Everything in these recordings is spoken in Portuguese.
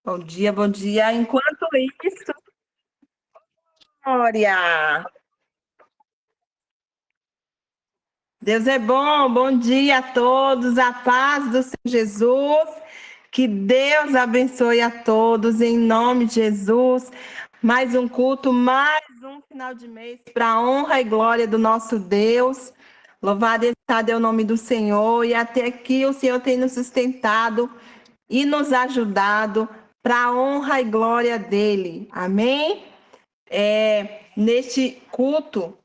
Bom dia, bom dia. Enquanto isso, Glória, Deus é bom. Bom dia a todos, a paz do Senhor Jesus. Que Deus abençoe a todos, em nome de Jesus. Mais um culto, mais um final de mês para a honra e glória do nosso Deus. Louvado seja o nome do Senhor. E até aqui o Senhor tem nos sustentado e nos ajudado para a honra e glória dele. Amém? Neste culto,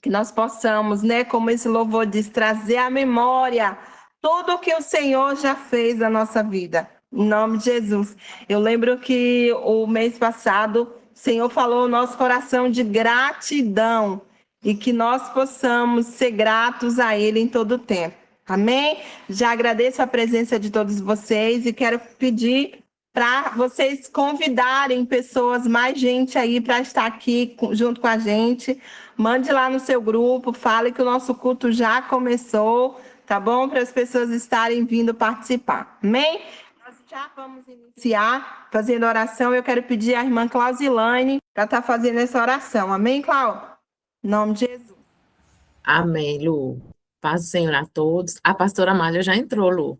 que nós possamos, né, como esse louvor diz, trazer à memória tudo o que o Senhor já fez na nossa vida. Em nome de Jesus. Eu lembro que o mês passado o Senhor falou no nosso coração de gratidão e que nós possamos ser gratos a Ele em todo o tempo. Amém? Já agradeço a presença de todos vocês e quero pedir para vocês convidarem pessoas, mais gente aí para estar aqui junto com a gente. Mande lá no seu grupo, fale que o nosso culto já começou, tá bom? Para as pessoas estarem vindo participar. Amém? Nós já vamos iniciar fazendo oração. Eu quero pedir à irmã Clausilane para estar fazendo essa oração. Amém, Clau? Em nome de Jesus. Amém, Lu. Paz do Senhor a todos. A pastora Amália já entrou, Lu.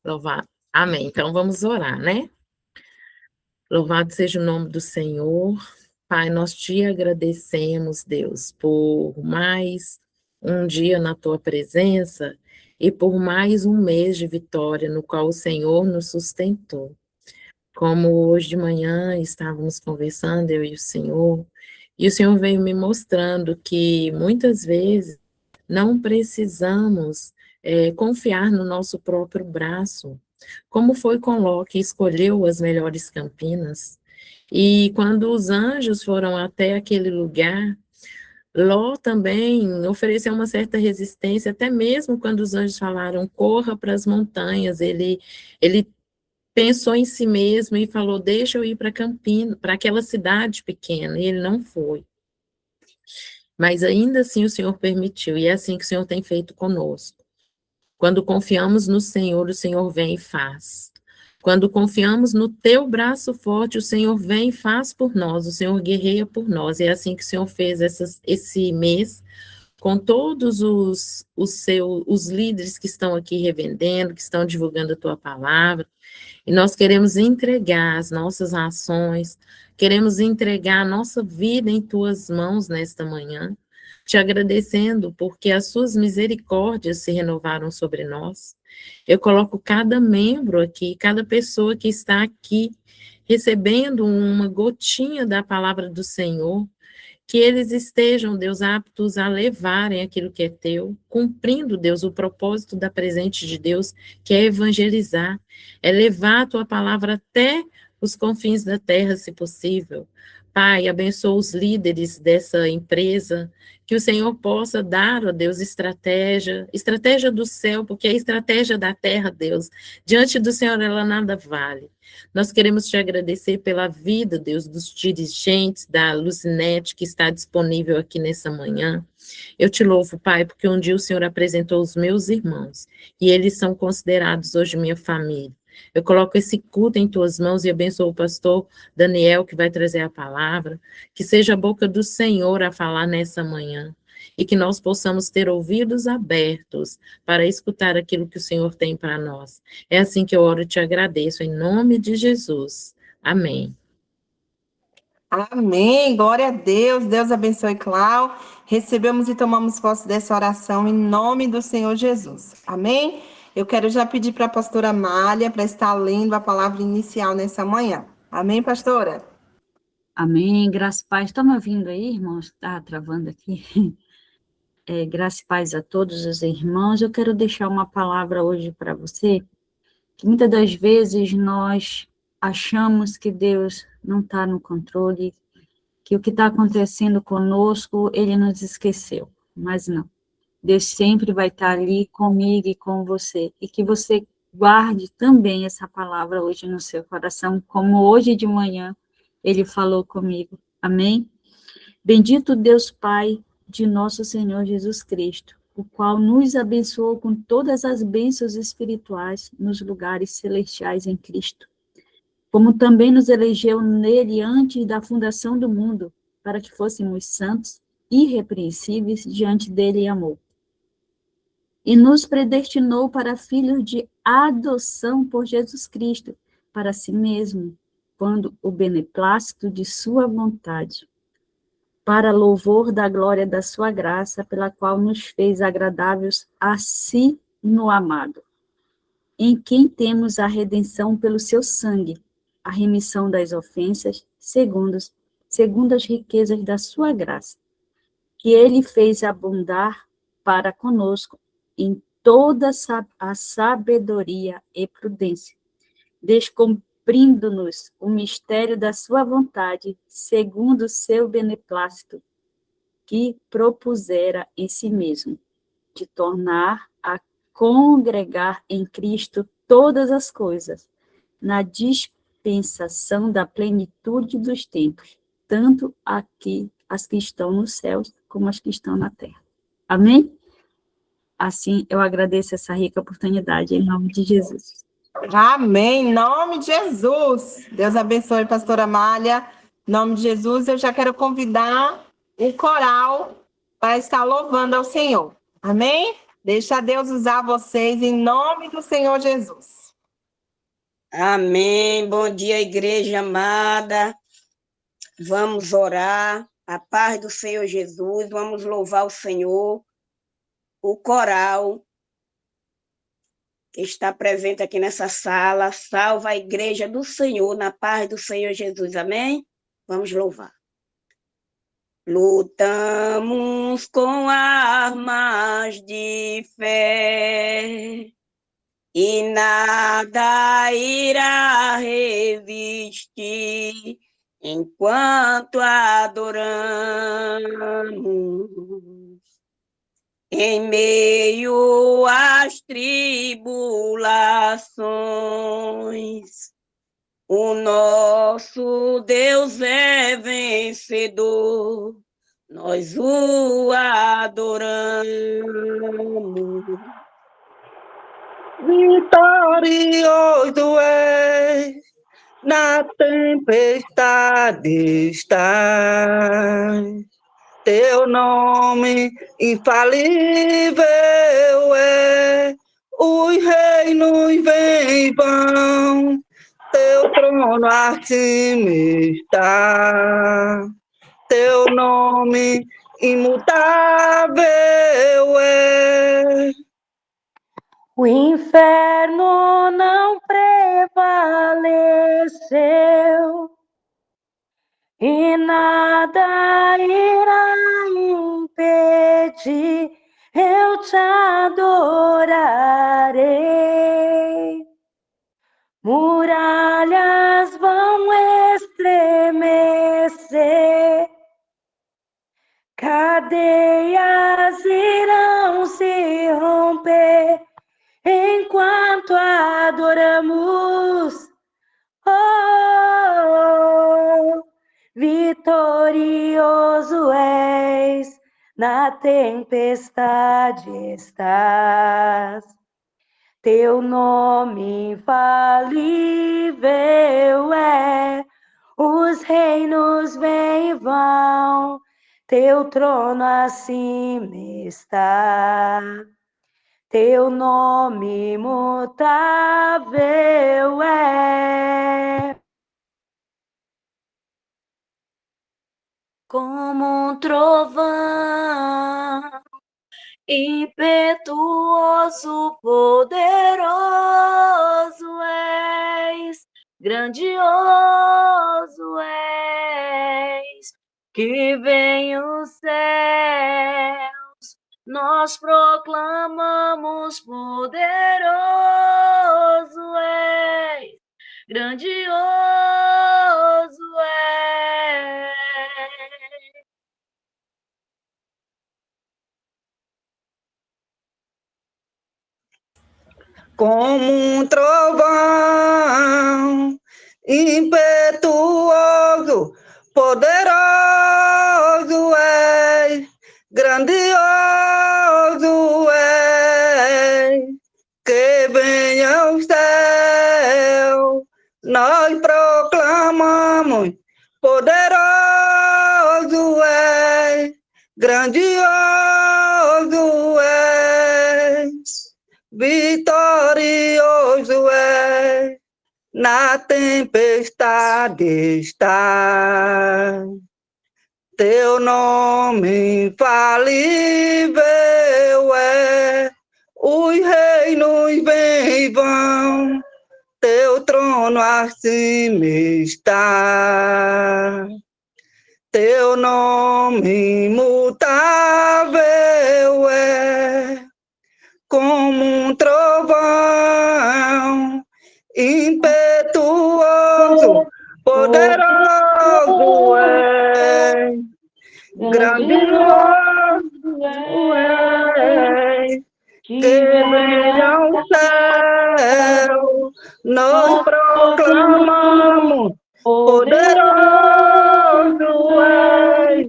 Louvado. Amém. Então vamos orar, né? Louvado seja o nome do Senhor. Pai, nós te agradecemos, Deus, por mais um dia na tua presença e por mais um mês de vitória no qual o Senhor nos sustentou. Como hoje de manhã estávamos conversando, eu e o Senhor veio me mostrando que muitas vezes não precisamos confiar no nosso próprio braço, como foi com Ló, que escolheu as melhores campinas, e quando os anjos foram até aquele lugar, Ló também ofereceu uma certa resistência, até mesmo quando os anjos falaram, corra para as montanhas, ele pensou em si mesmo e falou, deixa eu ir para Campina, para aquela cidade pequena, e ele não foi. Mas ainda assim o Senhor permitiu, e é assim que o Senhor tem feito conosco. Quando confiamos no Senhor, o Senhor vem e faz. Quando confiamos no teu braço forte, o Senhor vem e faz por nós, o Senhor guerreia por nós. E é assim que o Senhor fez esse mês, com todos os líderes que estão aqui revendendo, que estão divulgando a tua palavra. E nós queremos entregar as nossas ações, queremos entregar a nossa vida em tuas mãos nesta manhã, te agradecendo porque as suas misericórdias se renovaram sobre nós. Eu coloco cada membro aqui, cada pessoa que está aqui, recebendo uma gotinha da palavra do Senhor, que eles estejam, Deus, aptos a levarem aquilo que é teu, cumprindo, Deus, o propósito da presente de Deus, que é evangelizar, é levar a tua palavra até os confins da terra, se possível. Pai, abençoa os líderes dessa empresa, que o Senhor possa dar, ó Deus, estratégia do céu, porque a estratégia da terra, Deus, diante do Senhor ela nada vale. Nós queremos te agradecer pela vida, Deus, dos dirigentes, da Luzinete, que está disponível aqui nessa manhã. Eu te louvo, Pai, porque um dia o Senhor apresentou os meus irmãos, e eles são considerados hoje minha família. Eu coloco esse culto em tuas mãos e abençoo o pastor Daniel, que vai trazer a palavra, que seja a boca do Senhor a falar nessa manhã, e que nós possamos ter ouvidos abertos para escutar aquilo que o Senhor tem para nós. É assim que eu oro e te agradeço, em nome de Jesus. Amém. Amém. Glória a Deus. Deus abençoe, Clau. Recebemos e tomamos posse dessa oração em nome do Senhor Jesus. Amém? Eu quero já pedir para a pastora Amália para estar lendo a palavra inicial nessa manhã. Amém, pastora? Amém, graça e paz. Estão me ouvindo aí, irmãos? Está travando aqui. Graça e paz a todos os irmãos. Eu quero deixar uma palavra hoje para você, que muitas das vezes nós achamos que Deus não está no controle, que o que está acontecendo conosco, Ele nos esqueceu, mas não. Deus sempre vai estar ali comigo e com você, e que você guarde também essa palavra hoje no seu coração, como hoje de manhã Ele falou comigo. Amém? Bendito Deus Pai de nosso Senhor Jesus Cristo, o qual nos abençoou com todas as bênçãos espirituais nos lugares celestiais em Cristo, como também nos elegeu nele antes da fundação do mundo, para que fôssemos santos, irrepreensíveis diante dele em amor. E nos predestinou para filhos de adoção por Jesus Cristo, para si mesmo, quando o beneplácito de sua vontade, para louvor da glória da sua graça, pela qual nos fez agradáveis a si no amado, em quem temos a redenção pelo seu sangue, a remissão das ofensas, segundo as riquezas da sua graça, que ele fez abundar para conosco em toda a sabedoria e prudência, descumprindo-nos o mistério da sua vontade, segundo o seu beneplácito, que propusera em si mesmo, de tornar a congregar em Cristo todas as coisas, na dispensação da plenitude dos tempos, tanto aqui as que estão nos céus, como as que estão na terra. Amém? Assim, eu agradeço essa rica oportunidade, em nome de Jesus. Amém, em nome de Jesus. Deus abençoe, pastora Amália. Em nome de Jesus, eu já quero convidar o coral para estar louvando ao Senhor. Amém? Deixa Deus usar vocês em nome do Senhor Jesus. Amém. Bom dia, igreja amada. Vamos orar. A paz do Senhor Jesus. Vamos louvar o Senhor. O coral que está presente aqui nessa sala, salva a igreja do Senhor, na paz do Senhor Jesus. Amém? Vamos louvar. Lutamos com armas de fé, e nada irá resistir enquanto adoramos. Em meio às tribulações, o nosso Deus é vencedor, nós o adoramos. Vitorioso és, na tempestade estás. Teu nome infalível é, os reinos vêm e vão, teu trono acima está. Teu nome imutável é. O inferno não prevaleceu e nada irá impedir, eu te adorarei. Muralhas vão estremecer, cadeias irão se romper, enquanto adoramos, oh, vitorioso és, na tempestade estás. Teu nome infalível é, os reinos vêm e vão, teu trono acima está. Teu nome imutável é. Como um trovão, impetuoso, poderoso és, grandioso és, que vem o céu. Nós proclamamos, poderoso és, grandioso és. Como um trovão, impetuoso, poderoso és, grandioso venha o céu, nós proclamamos, poderoso és, grandioso és, vitorioso és, na tempestade está. Teu nome infalível é, os reinos vêm e vão, teu trono acima está. Teu nome imutável é, como um trovão, impetuoso, poderoso é, grandioso é, que venha o céu, nós proclamamos, poderoso é,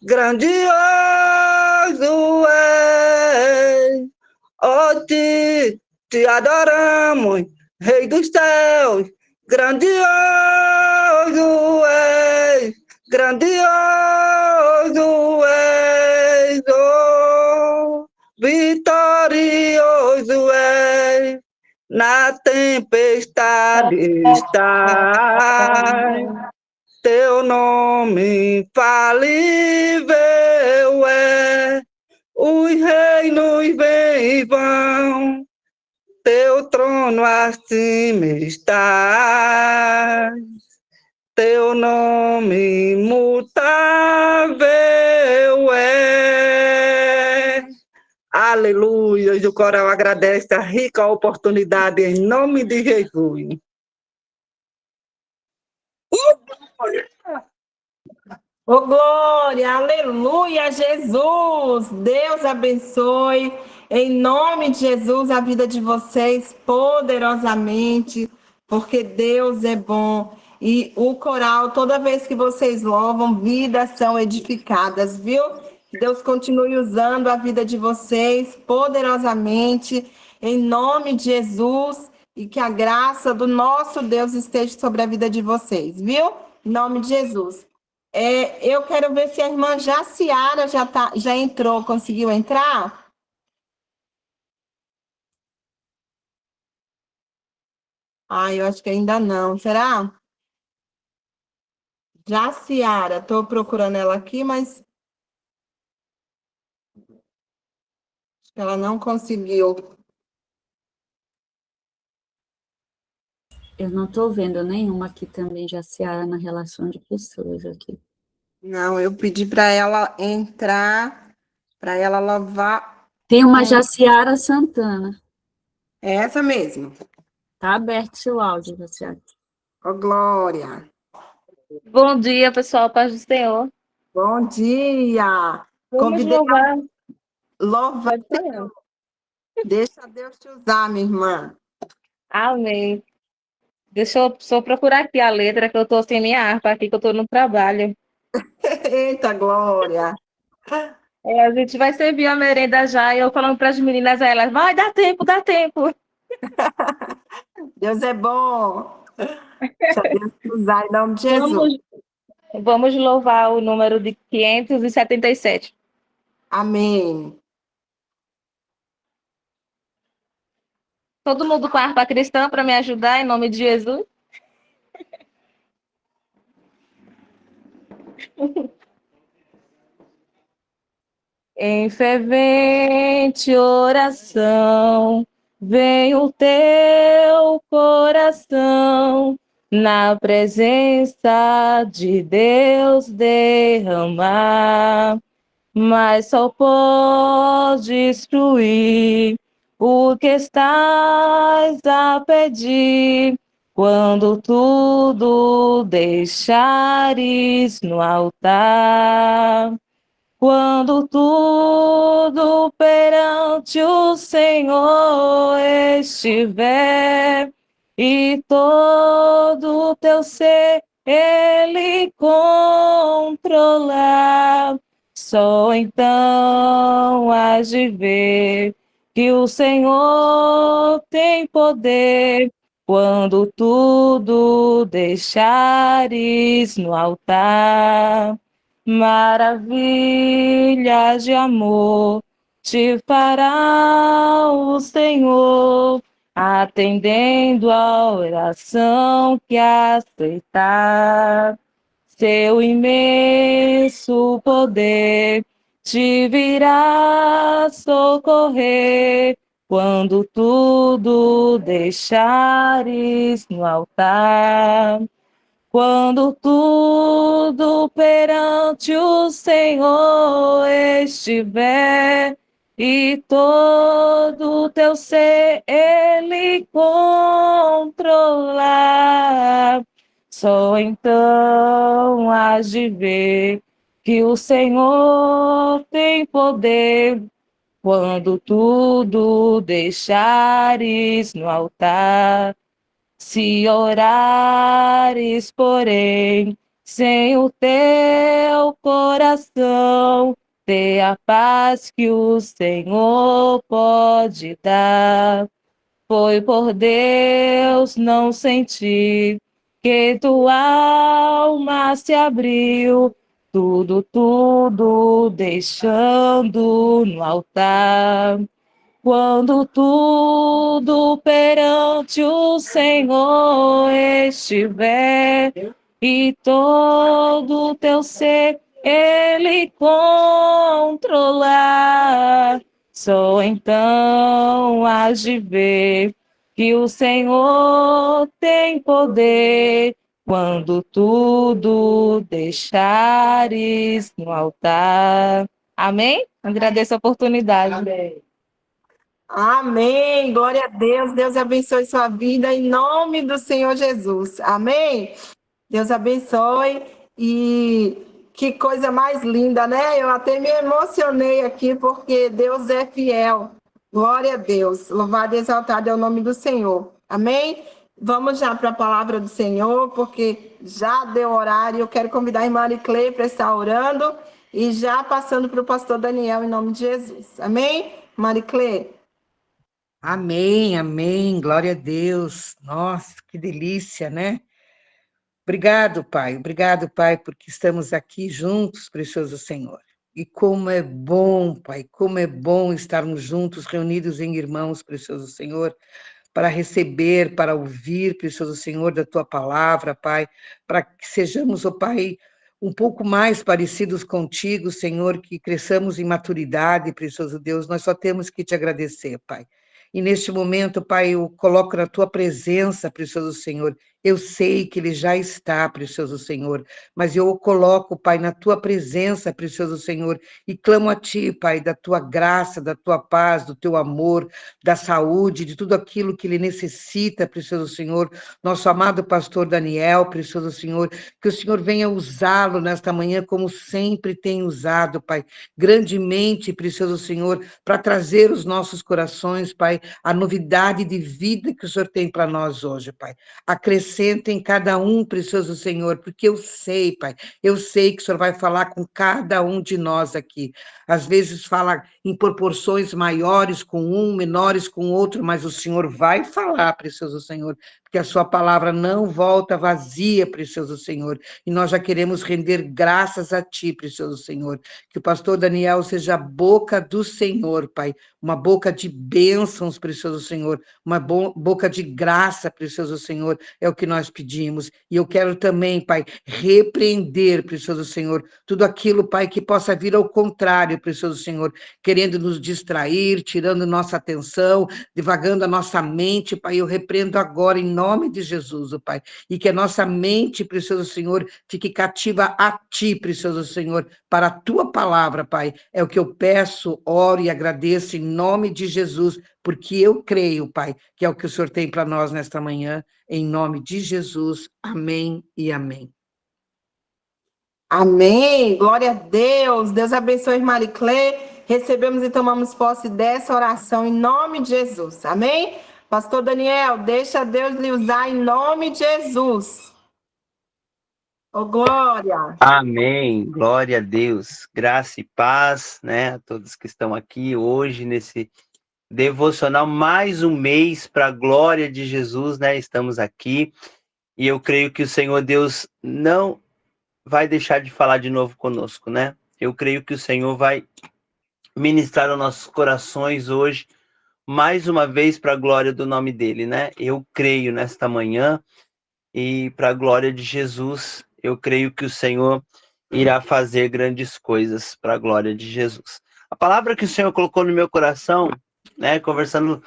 grandioso é, ó te adoramos, Rei dos céus, grandioso és, grandioso és, oh, vitorioso és, na tempestade está. Teu nome infalível é, os reinos vêm e vão, teu trono acima está. Teu nome imutável é. Aleluia! E o coral agradece a rica oportunidade em nome de Jesus. Ô, glória, aleluia, Jesus. Deus abençoe, em nome de Jesus, a vida de vocês poderosamente, porque Deus é bom. E o coral, toda vez que vocês louvam, vidas são edificadas, viu? Deus continue usando a vida de vocês poderosamente, em nome de Jesus, e que a graça do nosso Deus esteja sobre a vida de vocês, viu? Em nome de Jesus. Eu quero ver se a irmã Jaciara já entrou, conseguiu entrar? Eu acho que ainda não. Será? Jaciara, estou procurando ela aqui, mas acho que ela não conseguiu. Eu não estou vendo nenhuma aqui também, Jaciara, na relação de pessoas aqui. Não, eu pedi para ela entrar, para ela louvar. Tem uma Jaciara Santana. É essa mesmo. Está aberto seu áudio, Jaciara. Ô, glória. Bom dia, pessoal, paz do Senhor. Bom dia. Vamos Convidei louvar. louvar. Pode ser. Deixa Deus te usar, minha irmã. Amém. Deixa eu só procurar aqui a letra, que eu estou sem minha harpa aqui, que eu estou no trabalho. Eita, glória. A gente vai servir a merenda já, e eu falando para as meninas, elas, vai, dá tempo, dá tempo. Deus é bom. Deixa Deus te usar em nome de Jesus. Vamos louvar o número de 577. Amém. Todo mundo com a harpa cristã para me ajudar, em nome de Jesus. Em fervente oração, vem o teu coração na presença de Deus derramar, mas só podes fruir o que estás a pedir quando tudo deixares no altar. Quando tudo perante o Senhor estiver e todo o teu ser Ele controlar, só então hás de ver que o Senhor tem poder quando tudo deixares no altar. Maravilhas de amor te fará o Senhor, atendendo a oração que aceitar. Seu imenso poder te virá socorrer quando tudo deixares no altar. Quando tudo perante o Senhor estiver e todo o teu ser Ele controlar, só então hás de ver que o Senhor tem poder quando tudo deixares no altar. Se orares, porém, sem o teu coração, ter a paz que o Senhor pode dar. Foi por Deus não sentir que tua alma se abriu, tudo deixando no altar. Quando tudo perante o Senhor estiver e todo o teu ser Ele controlar, só então hás de ver que o Senhor tem poder quando tudo deixares no altar. Amém? Agradeço a oportunidade. Amém. Amém. Glória a Deus. Deus abençoe sua vida em nome do Senhor Jesus. Amém. Deus abençoe. E que coisa mais linda, né? Eu até me emocionei aqui porque Deus é fiel. Glória a Deus. Louvado e exaltado é o nome do Senhor. Amém? Vamos já para a palavra do Senhor, porque já deu horário. Eu quero convidar a irmã Ariclei para estar orando e já passando para o pastor Daniel em nome de Jesus. Amém? Mariclei. Amém, amém, glória a Deus. Nossa, que delícia, né? Obrigado, Pai, porque estamos aqui juntos, precioso Senhor. E como é bom, Pai, como é bom estarmos juntos, reunidos em irmãos, precioso Senhor, para receber, para ouvir, precioso Senhor, da Tua palavra, Pai, para que sejamos, ó Pai, um pouco mais parecidos contigo, Senhor, que cresçamos em maturidade, precioso Deus, nós só temos que te agradecer, Pai. E neste momento, Pai, eu coloco na Tua presença, precioso Senhor, eu sei que Ele já está, precioso Senhor, mas eu o coloco, Pai, na Tua presença, precioso Senhor, e clamo a Ti, Pai, da Tua graça, da Tua paz, do Teu amor, da saúde, de tudo aquilo que Ele necessita, precioso Senhor, nosso amado pastor Daniel, precioso Senhor, que o Senhor venha usá-lo nesta manhã como sempre tem usado, Pai, grandemente, precioso Senhor, para trazer os nossos corações, Pai, a novidade de vida que o Senhor tem para nós hoje, Pai. Acrescenta em cada um, precioso Senhor, porque eu sei, Pai, eu sei que o Senhor vai falar com cada um de nós aqui. Às vezes fala em proporções maiores com um, menores com outro, mas o Senhor vai falar, precioso Senhor, porque a sua palavra não volta vazia, precioso Senhor, e nós já queremos render graças a Ti, precioso Senhor, que o pastor Daniel seja a boca do Senhor, Pai, uma boca de bênçãos, precioso Senhor, uma boca de graça, precioso Senhor, é o que nós pedimos, e eu quero também, Pai, repreender, precioso Senhor, tudo aquilo, Pai, que possa vir ao contrário, precioso Senhor, querendo nos distrair, tirando nossa atenção, divagando a nossa mente, Pai, eu repreendo agora em nome de Jesus, oh Pai, e que a nossa mente, precioso Senhor, fique cativa a Ti, precioso Senhor, para a Tua palavra, Pai, é o que eu peço, oro e agradeço em nome de Jesus, porque eu creio, Pai, que é o que o Senhor tem para nós nesta manhã, em nome de Jesus, amém e amém. Amém. Glória a Deus. Deus abençoe, Mariclé. Recebemos e tomamos posse dessa oração em nome de Jesus. Amém? Pastor Daniel, deixa Deus lhe usar em nome de Jesus. Ô, glória. Amém, glória a Deus, graça e paz, né, a todos que estão aqui hoje nesse devocional, mais um mês para a glória de Jesus, né? Estamos aqui e eu creio que o Senhor Deus não vai deixar de falar de novo conosco, né? Eu creio que o Senhor vai ministrar aos nossos corações hoje, mais uma vez para a glória do nome dele, né? Eu creio nesta manhã e para a glória de Jesus, eu creio que o Senhor irá fazer grandes coisas para a glória de Jesus. A palavra que o Senhor colocou no meu coração, né, conversando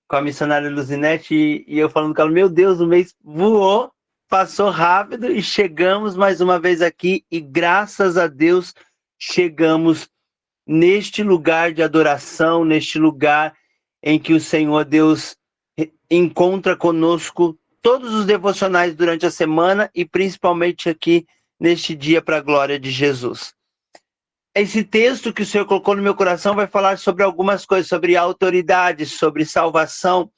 com a missionária Luzinete e eu falando com ela, meu Deus, o mês voou, passou rápido e chegamos mais uma vez aqui e graças a Deus chegamos neste lugar de adoração, neste lugar em que o Senhor Deus encontra conosco todos os devocionais durante a semana e principalmente aqui neste dia para a glória de Jesus. Esse texto que o Senhor colocou no meu coração vai falar sobre algumas coisas, sobre autoridade, sobre salvação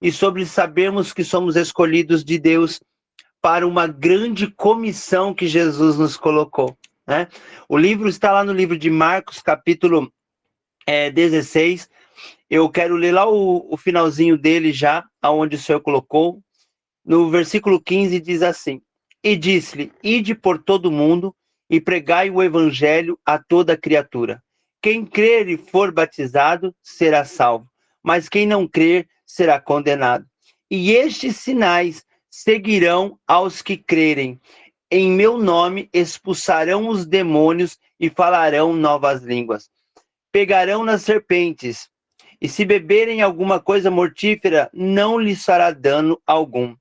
e sobre sabermos que somos escolhidos de Deus para uma grande comissão que Jesus nos colocou, né? O livro está lá no livro de Marcos, capítulo 16. Eu quero ler lá o finalzinho dele já, aonde o Senhor colocou. No versículo 15 diz assim: E disse-lhe, ide por todo o mundo e pregai o evangelho a toda criatura. Quem crer e for batizado será salvo, mas quem não crer será condenado. E estes sinais seguirão aos que crerem. Em meu nome expulsarão os demônios e falarão novas línguas. Pegarão nas serpentes, e se beberem alguma coisa mortífera, não lhes fará dano algum.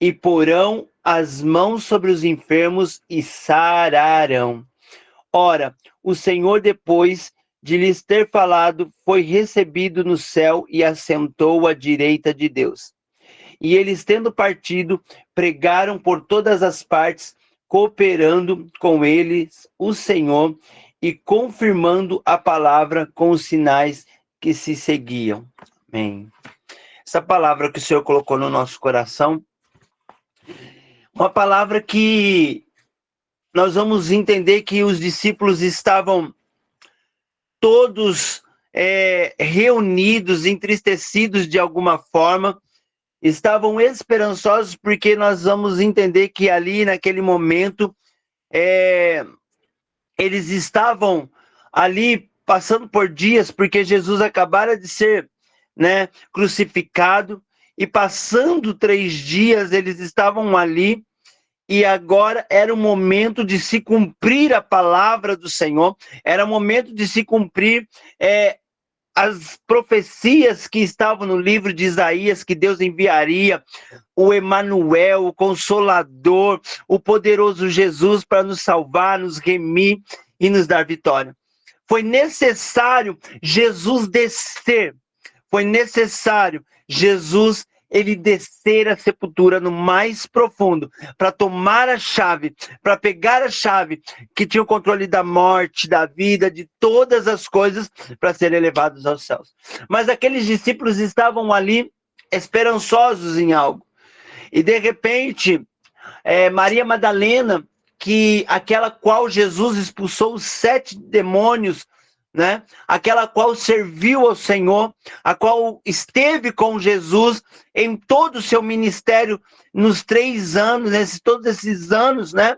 E porão as mãos sobre os enfermos e sararão. Ora, o Senhor, depois de lhes ter falado, foi recebido no céu e assentou à direita de Deus. E eles, tendo partido, pregaram por todas as partes, cooperando com eles o Senhor e confirmando a palavra com os sinais que se seguiam. Amém. Essa palavra que o Senhor colocou no nosso coração, uma palavra que nós vamos entender que os discípulos estavam todos reunidos, entristecidos de alguma forma, estavam esperançosos porque nós vamos entender que ali naquele momento eles estavam ali passando por dias porque Jesus acabara de ser, né, crucificado. E passando 3 dias, eles estavam ali, e agora era o momento de se cumprir a palavra do Senhor, era o momento de se cumprir as profecias que estavam no livro de Isaías, que Deus enviaria o Emanuel, o Consolador, o poderoso Jesus para nos salvar, nos remir e nos dar vitória. Foi necessário Jesus descer, foi necessário Jesus ele descer a sepultura no mais profundo, para tomar a chave, para pegar a chave que tinha o controle da morte, da vida, de todas as coisas, para serem elevados aos céus. Mas aqueles discípulos estavam ali esperançosos em algo. E de repente, Maria Madalena, que aquela qual Jesus expulsou os 7 demônios, né? Aquela qual serviu ao Senhor, a qual esteve com Jesus em todo o seu ministério nos 3 anos, todos esses anos, né?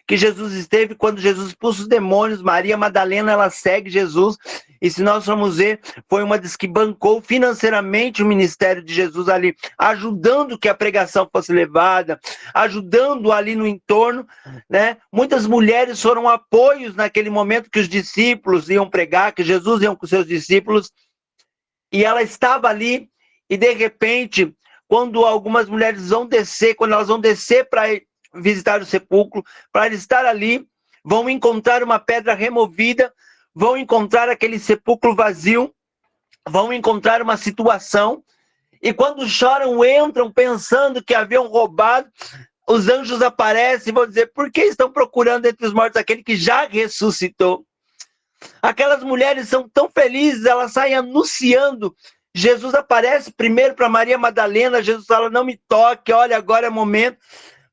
Que Jesus esteve, quando Jesus expulsa os demônios, Maria Madalena, ela segue Jesus, e se nós formos ver, foi uma das que bancou financeiramente o ministério de Jesus ali, ajudando que a pregação fosse levada, ajudando ali no entorno, né? Muitas mulheres foram apoios naquele momento que os discípulos iam pregar, que Jesus ia com seus discípulos, e ela estava ali, e de repente, quando algumas mulheres vão descer, quando elas vão descer para visitar o sepulcro, para estar ali, vão encontrar uma pedra removida, vão encontrar aquele sepulcro vazio, vão encontrar uma situação, e quando choram, entram pensando que haviam roubado, os anjos aparecem e vão dizer, por que estão procurando entre os mortos aquele que já ressuscitou? Aquelas mulheres são tão felizes, elas saem anunciando. Jesus aparece primeiro para Maria Madalena, Jesus fala, não me toque, olha, agora é o momento.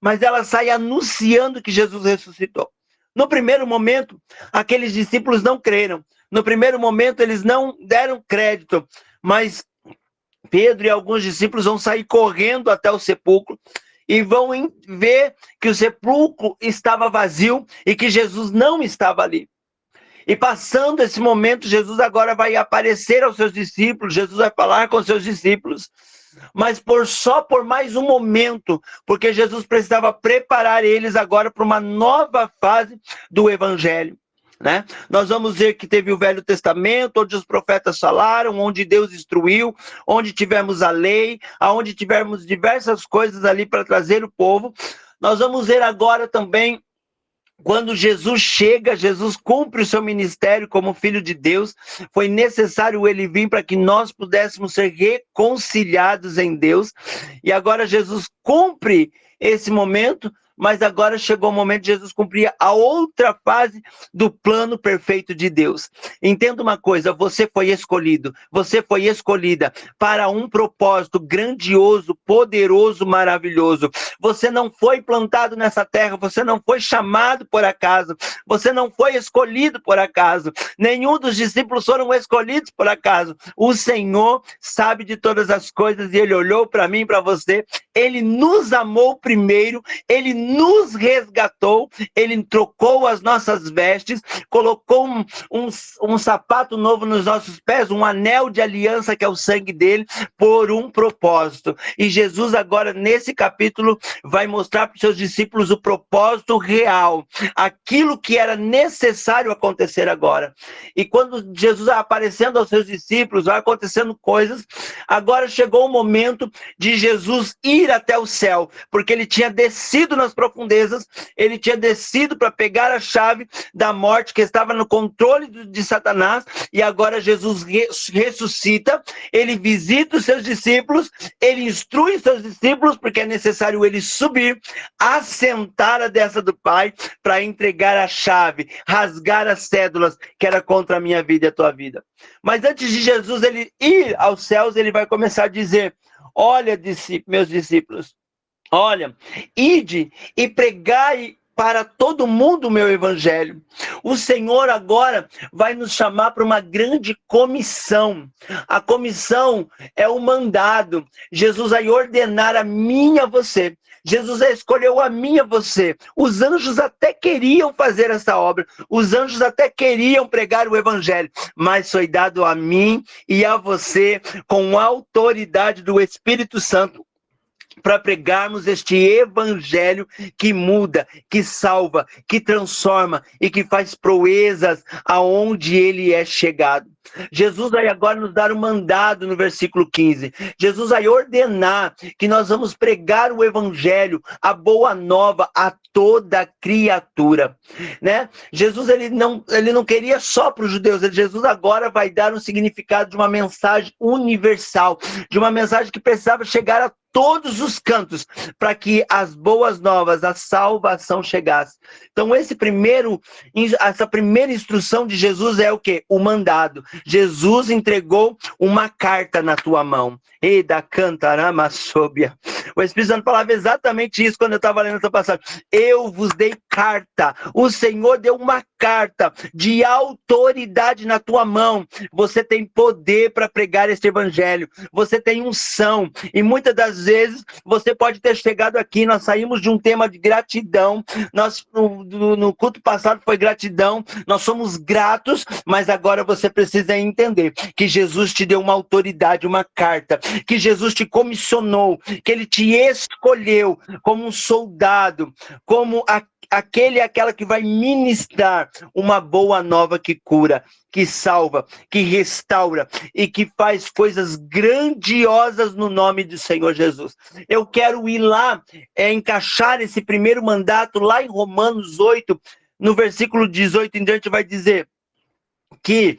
Mas ela sai anunciando que Jesus ressuscitou. No primeiro momento, aqueles discípulos não creram. No primeiro momento, eles não deram crédito. Mas Pedro e alguns discípulos vão sair correndo até o sepulcro e vão ver que o sepulcro estava vazio e que Jesus não estava ali. E passando esse momento, Jesus agora vai aparecer aos seus discípulos, Jesus vai falar com os seus discípulos, mas só por mais um momento, porque Jesus precisava preparar eles agora para uma nova fase do Evangelho. Né? Nós vamos ver que teve o Velho Testamento, onde os profetas falaram, onde Deus instruiu, onde tivemos a lei, onde tivemos diversas coisas ali para trazer o povo. Nós vamos ver agora também, quando Jesus chega, Jesus cumpre o seu ministério como Filho de Deus, foi necessário ele vir para que nós pudéssemos ser reconciliados em Deus, e agora Jesus cumpre esse momento, mas agora chegou o momento de Jesus cumprir a outra fase do plano perfeito de Deus. Entenda uma coisa, você foi escolhido, você foi escolhida para um propósito grandioso, poderoso, maravilhoso. Você não foi plantado nessa terra, você não foi chamado por acaso, você não foi escolhido por acaso, nenhum dos discípulos foram escolhidos por acaso. O Senhor sabe de todas as coisas e Ele olhou para mim e para você, Ele nos amou primeiro, Ele nos resgatou, Ele trocou as nossas vestes, colocou um sapato novo nos nossos pés, um anel de aliança que é o sangue dele, por um propósito. E Jesus agora nesse capítulo vai mostrar para os seus discípulos o propósito real, aquilo que era necessário acontecer agora. E quando Jesus vai aparecendo aos seus discípulos, vai acontecendo coisas, agora chegou o momento de Jesus ir até o céu, porque ele tinha descido nas profundezas, ele tinha descido para pegar a chave da morte que estava no controle de Satanás, e agora Jesus ressuscita, ele visita os seus discípulos, ele instrui os seus discípulos, porque é necessário ele subir, assentar a destra do Pai, para entregar a chave, rasgar as cédulas, que era contra a minha vida e a tua vida. Mas antes de Jesus ele ir aos céus, ele vai começar a dizer: olha, meus discípulos, olha, ide e pregai para todo mundo o meu evangelho. O Senhor agora vai nos chamar para uma grande comissão. A comissão é o mandado. Jesus vai ordenar a mim e a você. Jesus escolheu a mim e a você. Os anjos até queriam fazer essa obra. Os anjos até queriam pregar o evangelho. Mas foi dado a mim e a você com a autoridade do Espírito Santo, para pregarmos este evangelho que muda, que salva, que transforma e que faz proezas aonde ele é chegado. Jesus vai agora nos dar um mandado no versículo 15. Jesus vai ordenar que nós vamos pregar o evangelho, a boa nova a toda criatura, né? Jesus ele não queria só para os judeus, Jesus agora vai dar um significado de uma mensagem universal, de uma mensagem que precisava chegar a todos os cantos, para que as boas novas, a salvação chegasse. Então essa primeira instrução de Jesus é o quê? O mandado. Jesus entregou uma carta na tua mão. E da cantarama sóbia. O Espírito Santo falava exatamente isso quando eu estava lendo essa passagem. Eu vos dei carta. O Senhor deu uma carta de autoridade na tua mão. Você tem poder para pregar este evangelho. Você tem unção. E muitas das vezes você pode ter chegado aqui. Nós saímos de um tema de gratidão. No culto passado foi gratidão. Nós somos gratos, mas agora você precisa entender que Jesus te deu uma autoridade, uma carta, que Jesus te comissionou, que ele te escolheu como um soldado, como aquela que vai ministrar uma boa nova que cura, que salva, que restaura e que faz coisas grandiosas no nome do Senhor Jesus. Eu quero ir lá, encaixar esse primeiro mandato lá em Romanos 8, no versículo 18 em diante vai dizer que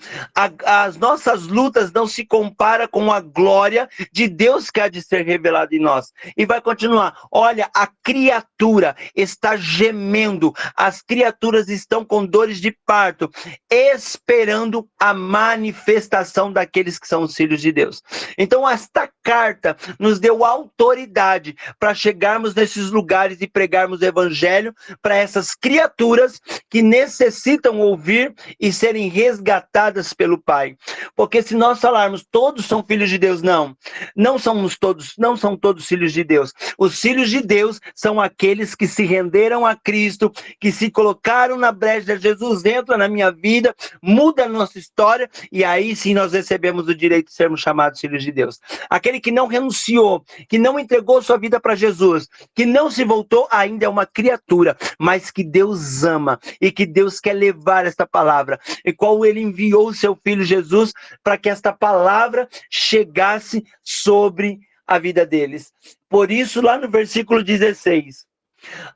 as nossas lutas não se comparam com a glória de Deus que há de ser revelada em nós. E vai continuar. Olha, a criatura está gemendo, as criaturas estão com dores de parto, esperando a manifestação daqueles que são os filhos de Deus. Então esta carta nos deu autoridade para chegarmos nesses lugares e pregarmos o evangelho para essas criaturas que necessitam ouvir e serem resgatadas resgatadas pelo Pai. Porque se nós falarmos todos são filhos de Deus, não são todos filhos de Deus. Os filhos de Deus são aqueles que se renderam a Cristo, que se colocaram na brecha. Jesus entra na minha vida, muda a nossa história, e aí sim nós recebemos o direito de sermos chamados filhos de Deus. Aquele que não renunciou, que não entregou sua vida para Jesus, que não se voltou, ainda é uma criatura, mas que Deus ama e que Deus quer levar esta palavra, e qual ele enviou o seu filho Jesus para que esta palavra chegasse sobre a vida deles. Por isso, lá no versículo 16,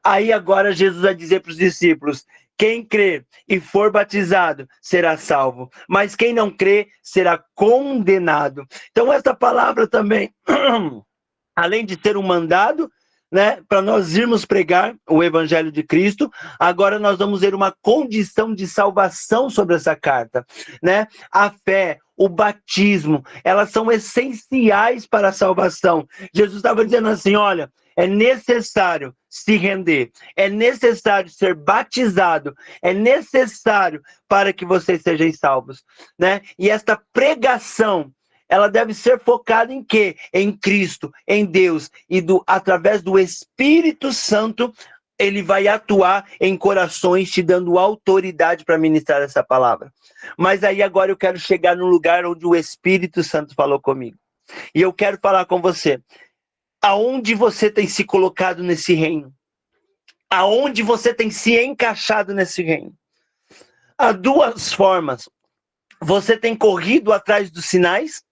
aí agora Jesus vai dizer para os discípulos: quem crer e for batizado será salvo, mas quem não crer será condenado. Então essa palavra também, além de ter um mandado, né, para nós irmos pregar o Evangelho de Cristo, agora nós vamos ver uma condição de salvação sobre essa carta, né? A fé, o batismo, elas são essenciais para a salvação. Jesus estava dizendo assim: olha, é necessário se render, é necessário ser batizado, é necessário para que vocês sejam salvos, né? E esta pregação, ela deve ser focada em quê? Em Cristo, em Deus, e através do Espírito Santo, ele vai atuar em corações, te dando autoridade para ministrar essa palavra. Mas aí agora eu quero chegar no lugar onde o Espírito Santo falou comigo. E eu quero falar com você. Aonde você tem se colocado nesse reino? Aonde você tem se encaixado nesse reino? Há duas formas. Você tem corrido atrás dos sinais?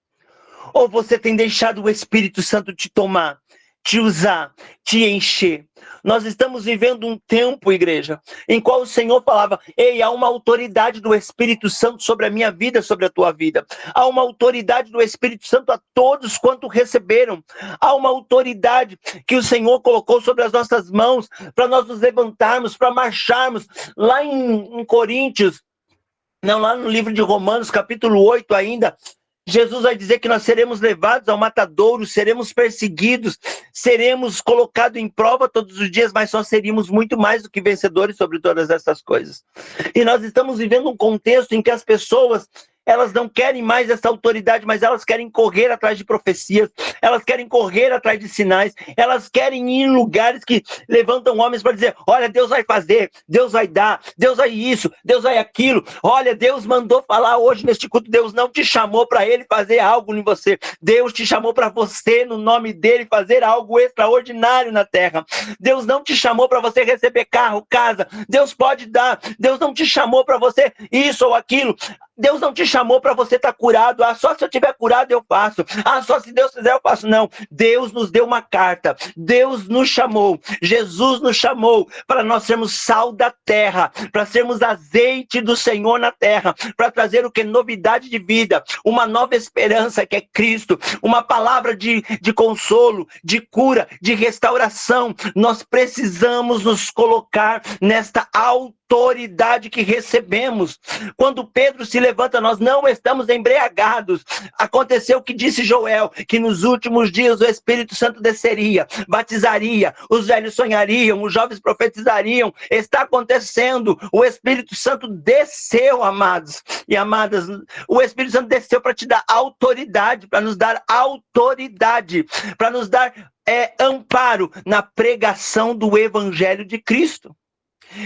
Ou você tem deixado o Espírito Santo te tomar, te usar, te encher? Nós estamos vivendo um tempo, igreja, em qual o Senhor falava: ei, há uma autoridade do Espírito Santo sobre a minha vida, sobre a tua vida. Há uma autoridade do Espírito Santo a todos quanto receberam. Há uma autoridade que o Senhor colocou sobre as nossas mãos, para nós nos levantarmos, para marcharmos. Lá em Coríntios, não, lá no livro de Romanos, capítulo 8 ainda, Jesus vai dizer que nós seremos levados ao matadouro, seremos perseguidos, seremos colocados em prova todos os dias, mas só seríamos muito mais do que vencedores sobre todas essas coisas. E nós estamos vivendo um contexto em que as pessoas, elas não querem mais essa autoridade, mas elas querem correr atrás de profecias, elas querem correr atrás de sinais, elas querem ir em lugares que levantam homens para dizer: olha, Deus vai fazer, Deus vai dar, Deus vai isso, Deus vai aquilo. Olha, Deus mandou falar hoje neste culto. Deus não te chamou para ele fazer algo em você. Deus te chamou para você, no nome dele, fazer algo extraordinário na terra. Deus não te chamou para você receber carro, casa. Deus pode dar. Deus não te chamou para você isso ou aquilo. Deus não te chamou para você estar curado. Ah, só se eu estiver curado eu faço. Ah, só se Deus quiser eu faço. Não. Deus nos deu uma carta. Deus nos chamou. Jesus nos chamou para nós sermos sal da terra, para sermos azeite do Senhor na terra, para trazer o que? Novidade de vida, uma nova esperança que é Cristo, uma palavra de consolo, de cura, de restauração. Nós precisamos nos colocar nesta autoridade que recebemos. Quando Pedro se levanta, nós não estamos embriagados. Aconteceu o que disse Joel, que nos últimos dias o Espírito Santo desceria, batizaria, os velhos sonhariam, os jovens profetizariam. Está acontecendo, o Espírito Santo desceu, amados e amadas. O Espírito Santo desceu para te dar autoridade, para nos dar autoridade, para nos dar amparo na pregação do Evangelho de Cristo.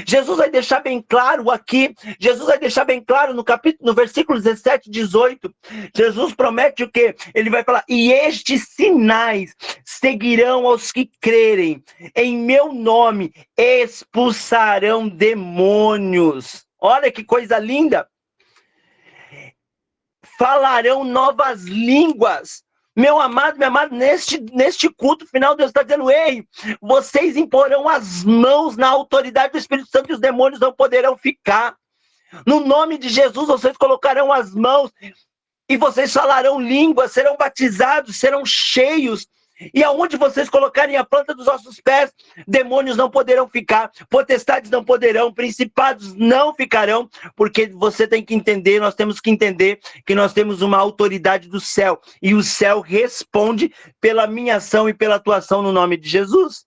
Jesus vai deixar bem claro aqui, Jesus vai deixar bem claro no versículo 17 e 18, Jesus promete o quê? Ele vai falar: e estes sinais seguirão aos que crerem, em meu nome expulsarão demônios. Olha que coisa linda! Falarão novas línguas. Meu amado, minha amada, neste culto final, Deus está dizendo: ei, vocês imporão as mãos na autoridade do Espírito Santo e os demônios não poderão ficar. No nome de Jesus, vocês colocarão as mãos e vocês falarão línguas, serão batizados, serão cheios. E aonde vocês colocarem a planta dos vossos pés, demônios não poderão ficar, potestades não poderão, principados não ficarão, porque você tem que entender, nós temos que entender que nós temos uma autoridade do céu, e o céu responde pela minha ação e pela tua ação no nome de Jesus.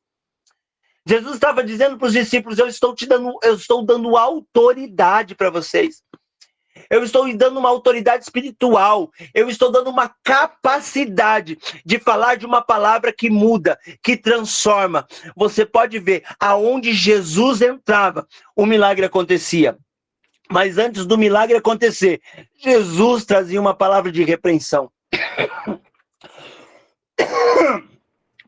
Jesus estava dizendo para os discípulos: eu estou dando autoridade para vocês. Eu estou lhe dando uma autoridade espiritual. Eu estou dando uma capacidade de falar de uma palavra que muda, que transforma. Você pode ver, aonde Jesus entrava, o milagre acontecia. Mas antes do milagre acontecer, Jesus trazia uma palavra de repreensão.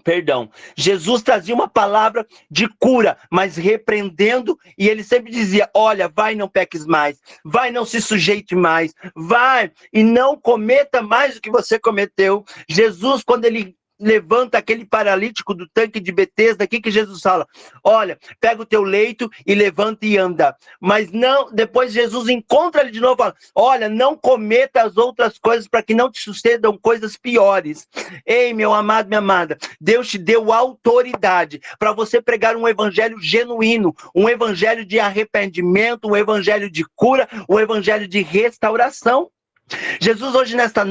Perdão, Jesus trazia uma palavra de cura, mas repreendendo, e ele sempre dizia, olha, vai, não peques mais, vai, não se sujeite mais, vai, e não cometa mais o que você cometeu. Jesus, quando ele levanta aquele paralítico do tanque de Betesda, aqui que Jesus fala, olha, pega o teu leito e levanta e anda. Mas não, depois Jesus encontra ele de novo e fala, olha, não cometa as outras coisas para que não te sucedam coisas piores. Ei, meu amado, minha amada, Deus te deu autoridade para você pregar um evangelho genuíno, um evangelho de arrependimento, um evangelho de cura, um evangelho de restauração. Jesus hoje nesta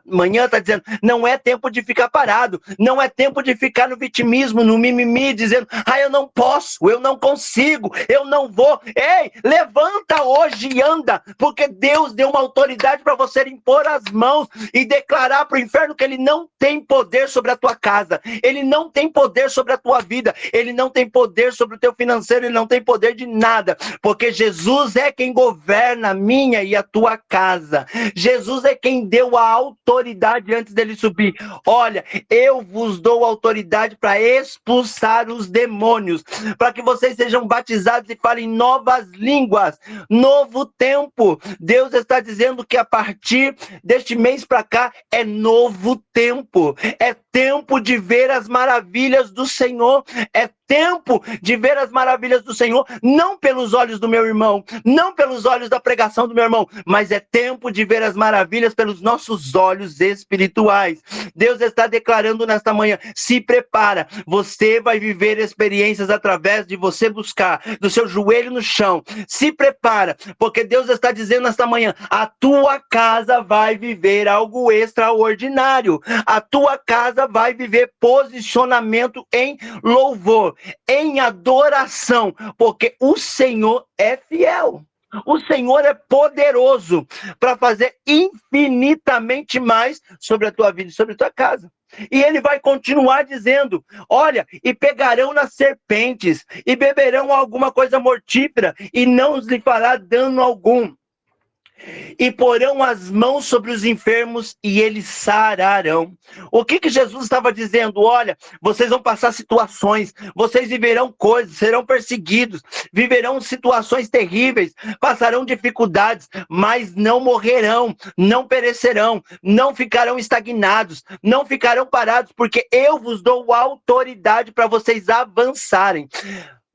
manhã está dizendo, não é tempo de ficar parado, não é tempo de ficar no vitimismo, no mimimi, dizendo, eu não posso, eu não consigo, eu não vou. Ei, levanta hoje e anda, porque Deus deu uma autoridade para você impor as mãos e declarar para o inferno que ele não tem poder sobre a tua casa, ele não tem poder sobre a tua vida, ele não tem poder sobre o teu financeiro, ele não tem poder de nada, porque Jesus é quem governa a minha e a tua casa. Jesus é quem deu a autoridade antes dele subir. Olha, eu vos dou autoridade para expulsar os demônios, para que vocês sejam batizados e falem novas línguas. Novo tempo. Deus está dizendo que a partir deste mês para cá é novo tempo. É tempo de ver as maravilhas do Senhor. É tempo de ver as maravilhas do Senhor, não pelos olhos do meu irmão, não pelos olhos da pregação do meu irmão, mas é tempo de ver as maravilhas pelos nossos olhos espirituais. Deus está declarando nesta manhã, se prepara, você vai viver experiências através de você buscar, do seu joelho no chão, se prepara, porque Deus está dizendo nesta manhã, a tua casa vai viver algo extraordinário, a tua casa vai viver posicionamento em louvor, em adoração, porque o Senhor é fiel. O Senhor é poderoso para fazer infinitamente mais sobre a tua vida e sobre a tua casa. E ele vai continuar dizendo, olha, e pegarão nas serpentes, e beberão alguma coisa mortífera, e não lhe fará dano algum. E porão as mãos sobre os enfermos e eles sararão. O que Jesus estava dizendo? Olha, vocês vão passar situações, vocês viverão coisas, serão perseguidos, viverão situações terríveis, passarão dificuldades, mas não morrerão, não perecerão, não ficarão estagnados, não ficarão parados, porque eu vos dou autoridade para vocês avançarem.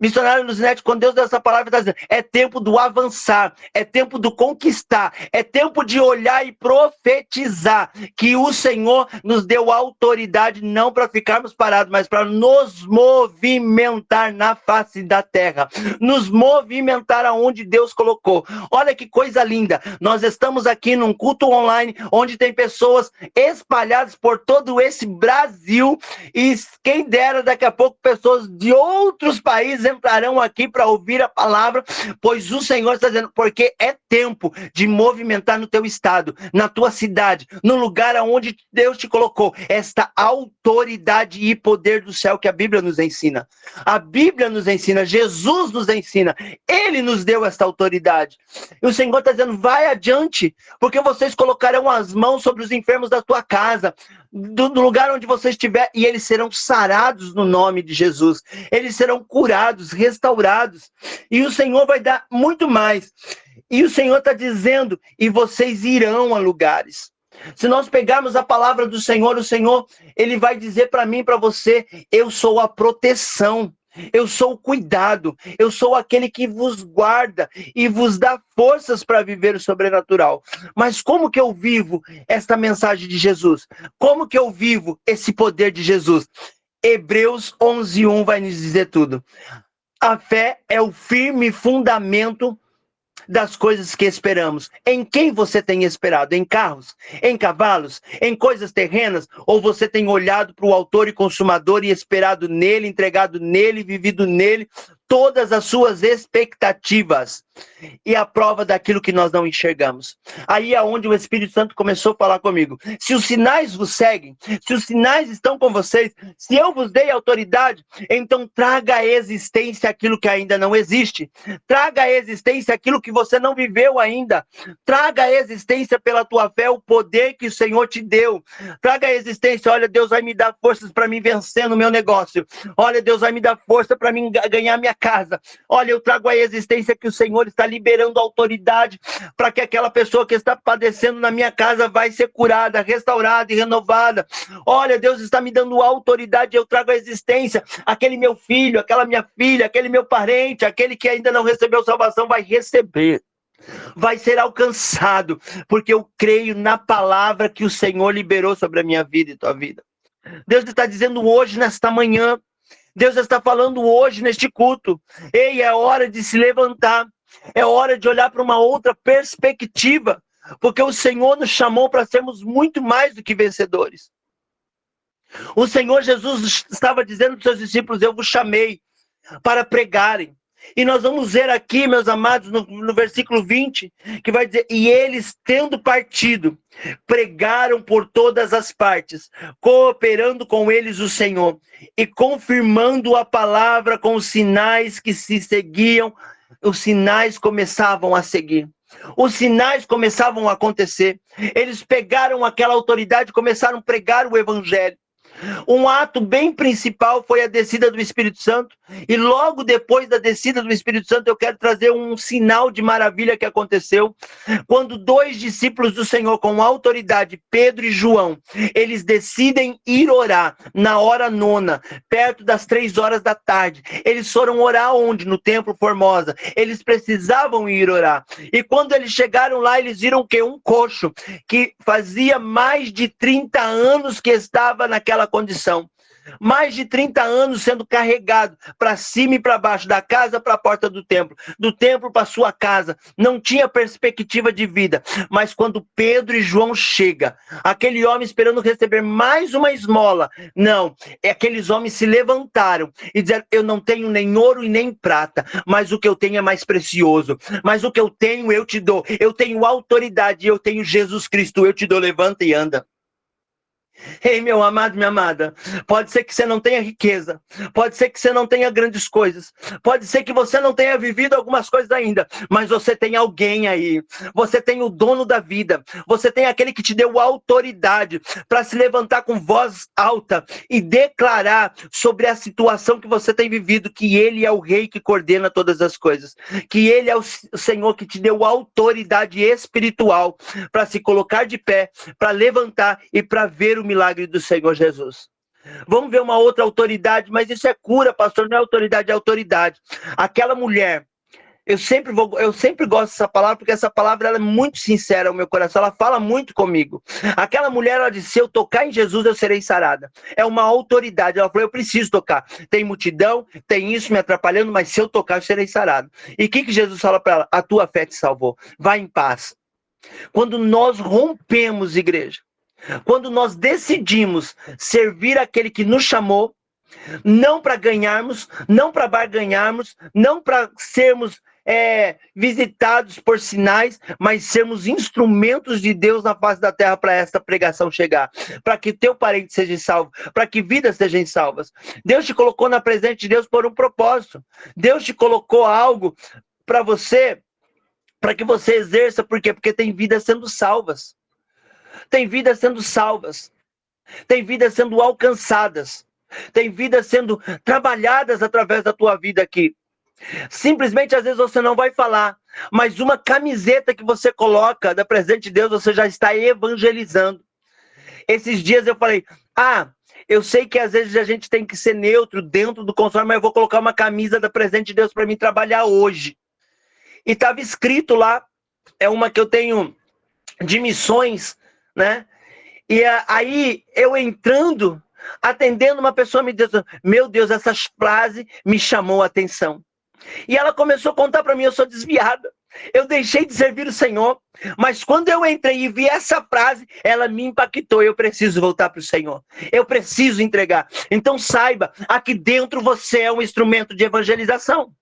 Missionário Luzinete, quando Deus deu essa palavra, está dizendo, é tempo do avançar, é tempo do conquistar, é tempo de olhar e profetizar que o Senhor nos deu autoridade não para ficarmos parados, mas para nos movimentar na face da terra, nos movimentar aonde Deus colocou. Olha que coisa linda, nós estamos aqui num culto online, onde tem pessoas espalhadas por todo esse Brasil, e quem dera daqui a pouco pessoas de outros países entrarão aqui para ouvir a palavra, pois o Senhor está dizendo, porque é tempo de movimentar no teu estado, na tua cidade, no lugar aonde Deus te colocou, esta autoridade e poder do céu que a Bíblia nos ensina. A Bíblia nos ensina, Jesus nos ensina, Ele nos deu esta autoridade. E o Senhor está dizendo, vai adiante, porque vocês colocarão as mãos sobre os enfermos da tua casa, do lugar onde você estiver, e eles serão sarados no nome de Jesus, eles serão curados, restaurados, e o Senhor vai dar muito mais, e o Senhor está dizendo, e vocês irão a lugares. Se nós pegarmos a palavra do Senhor, o Senhor, Ele vai dizer para mim e para você, eu sou a proteção, eu sou o cuidado, eu sou aquele que vos guarda e vos dá forças para viver o sobrenatural. Mas como que eu vivo esta mensagem de Jesus? Como que eu vivo esse poder de Jesus? Hebreus 11:1 vai nos dizer tudo. A fé é o firme fundamento das coisas que esperamos. Em quem você tem esperado? Em carros? Em cavalos? Em coisas terrenas? Ou você tem olhado para o autor e consumador e esperado nele, entregado nele, vivido nele todas as suas expectativas e a prova daquilo que nós não enxergamos. Aí é onde o Espírito Santo começou a falar comigo. Se os sinais vos seguem, se os sinais estão com vocês, se eu vos dei autoridade, então traga à existência aquilo que ainda não existe. Traga à existência aquilo que você não viveu ainda. Traga à existência pela tua fé o poder que o Senhor te deu. Traga à existência, olha, Deus vai me dar forças para mim vencer no meu negócio. Olha, Deus vai me dar força para mim ganhar minha casa. Olha, eu trago à existência que o Senhor está liberando autoridade para que aquela pessoa que está padecendo na minha casa vai ser curada, restaurada e renovada. Olha, Deus está me dando autoridade, eu trago à existência aquele meu filho, aquela minha filha, aquele meu parente, aquele que ainda não recebeu salvação vai receber. Vai ser alcançado, porque eu creio na palavra que o Senhor liberou sobre a minha vida e tua vida. Deus está dizendo hoje, nesta manhã, Deus está falando hoje neste culto, ei, é hora de se levantar, é hora de olhar para uma outra perspectiva, porque o Senhor nos chamou para sermos muito mais do que vencedores. O Senhor Jesus estava dizendo para os seus discípulos, eu vos chamei para pregarem. E nós vamos ver aqui, meus amados, no versículo 20, que vai dizer, e eles, tendo partido, pregaram por todas as partes, cooperando com eles o Senhor, e confirmando a palavra com os sinais que se seguiam, os sinais começavam a seguir. Os sinais começavam a acontecer. Eles pegaram aquela autoridade e começaram a pregar o evangelho. Um ato bem principal foi a descida do Espírito Santo, e logo depois da descida do Espírito Santo eu quero trazer um sinal de maravilha que aconteceu, quando 2 discípulos do Senhor com autoridade, Pedro e João, eles decidem ir orar na hora 9, perto das 3 horas da tarde. Eles foram orar onde? No Templo Formosa. Eles precisavam ir orar, e quando eles chegaram lá, eles viram que um coxo, que fazia mais de 30 anos que estava naquela condição, mais de 30 anos sendo carregado para cima e para baixo, da casa para a porta do templo para sua casa, não tinha perspectiva de vida. Mas quando Pedro e João chegam, aquele homem esperando receber mais uma esmola, não, aqueles homens se levantaram e disseram, eu não tenho nem ouro e nem prata, mas o que eu tenho é mais precioso, mas o que eu tenho eu te dou, eu tenho autoridade, eu tenho Jesus Cristo, eu te dou, levanta e anda. Ei, meu amado, minha amada, pode ser que você não tenha riqueza, pode ser que você não tenha grandes coisas, pode ser que você não tenha vivido algumas coisas ainda, mas você tem alguém aí, você tem o dono da vida, você tem aquele que te deu autoridade para se levantar com voz alta e declarar sobre a situação que você tem vivido, que ele é o rei que coordena todas as coisas, que ele é o Senhor que te deu autoridade espiritual para se colocar de pé, para levantar e para ver o milagre do Senhor Jesus. Vamos ver uma outra autoridade, mas isso é cura, pastor, não é autoridade, é autoridade. Aquela mulher, eu sempre gosto dessa palavra, porque essa palavra ela é muito sincera ao meu coração, ela fala muito comigo. Aquela mulher, ela disse, se eu tocar em Jesus, eu serei sarada. É uma autoridade, ela falou, eu preciso tocar. Tem multidão, tem isso me atrapalhando, mas se eu tocar, eu serei sarado. E o que Jesus fala para ela? A tua fé te salvou, vai em paz. Quando nós rompemos, igreja, quando nós decidimos servir aquele que nos chamou, não para ganharmos, não para barganharmos, não para sermos visitados por sinais, mas sermos instrumentos de Deus na face da terra para esta pregação chegar, para que teu parente seja salvo, para que vidas sejam salvas. Deus te colocou na presença de Deus por um propósito. Deus te colocou algo para você, para que você exerça. Por quê? Porque tem vidas sendo salvas. Tem vidas sendo salvas, tem vidas sendo alcançadas, tem vidas sendo trabalhadas através da tua vida aqui. Simplesmente, às vezes você não vai falar, mas uma camiseta que você coloca da presença de Deus, você já está evangelizando. Esses dias eu falei, eu sei que às vezes a gente tem que ser neutro dentro do consórcio, mas eu vou colocar uma camisa da presença de Deus para mim trabalhar hoje. E estava escrito lá, é uma que eu tenho de missões, né? E aí eu entrando, atendendo, uma pessoa me disse, meu Deus, essa frase me chamou a atenção. E ela começou a contar para mim, eu sou desviada, eu deixei de servir o Senhor, mas quando eu entrei e vi essa frase, ela me impactou, eu preciso voltar para o Senhor, eu preciso entregar. Então saiba, aqui dentro você é um instrumento de evangelização.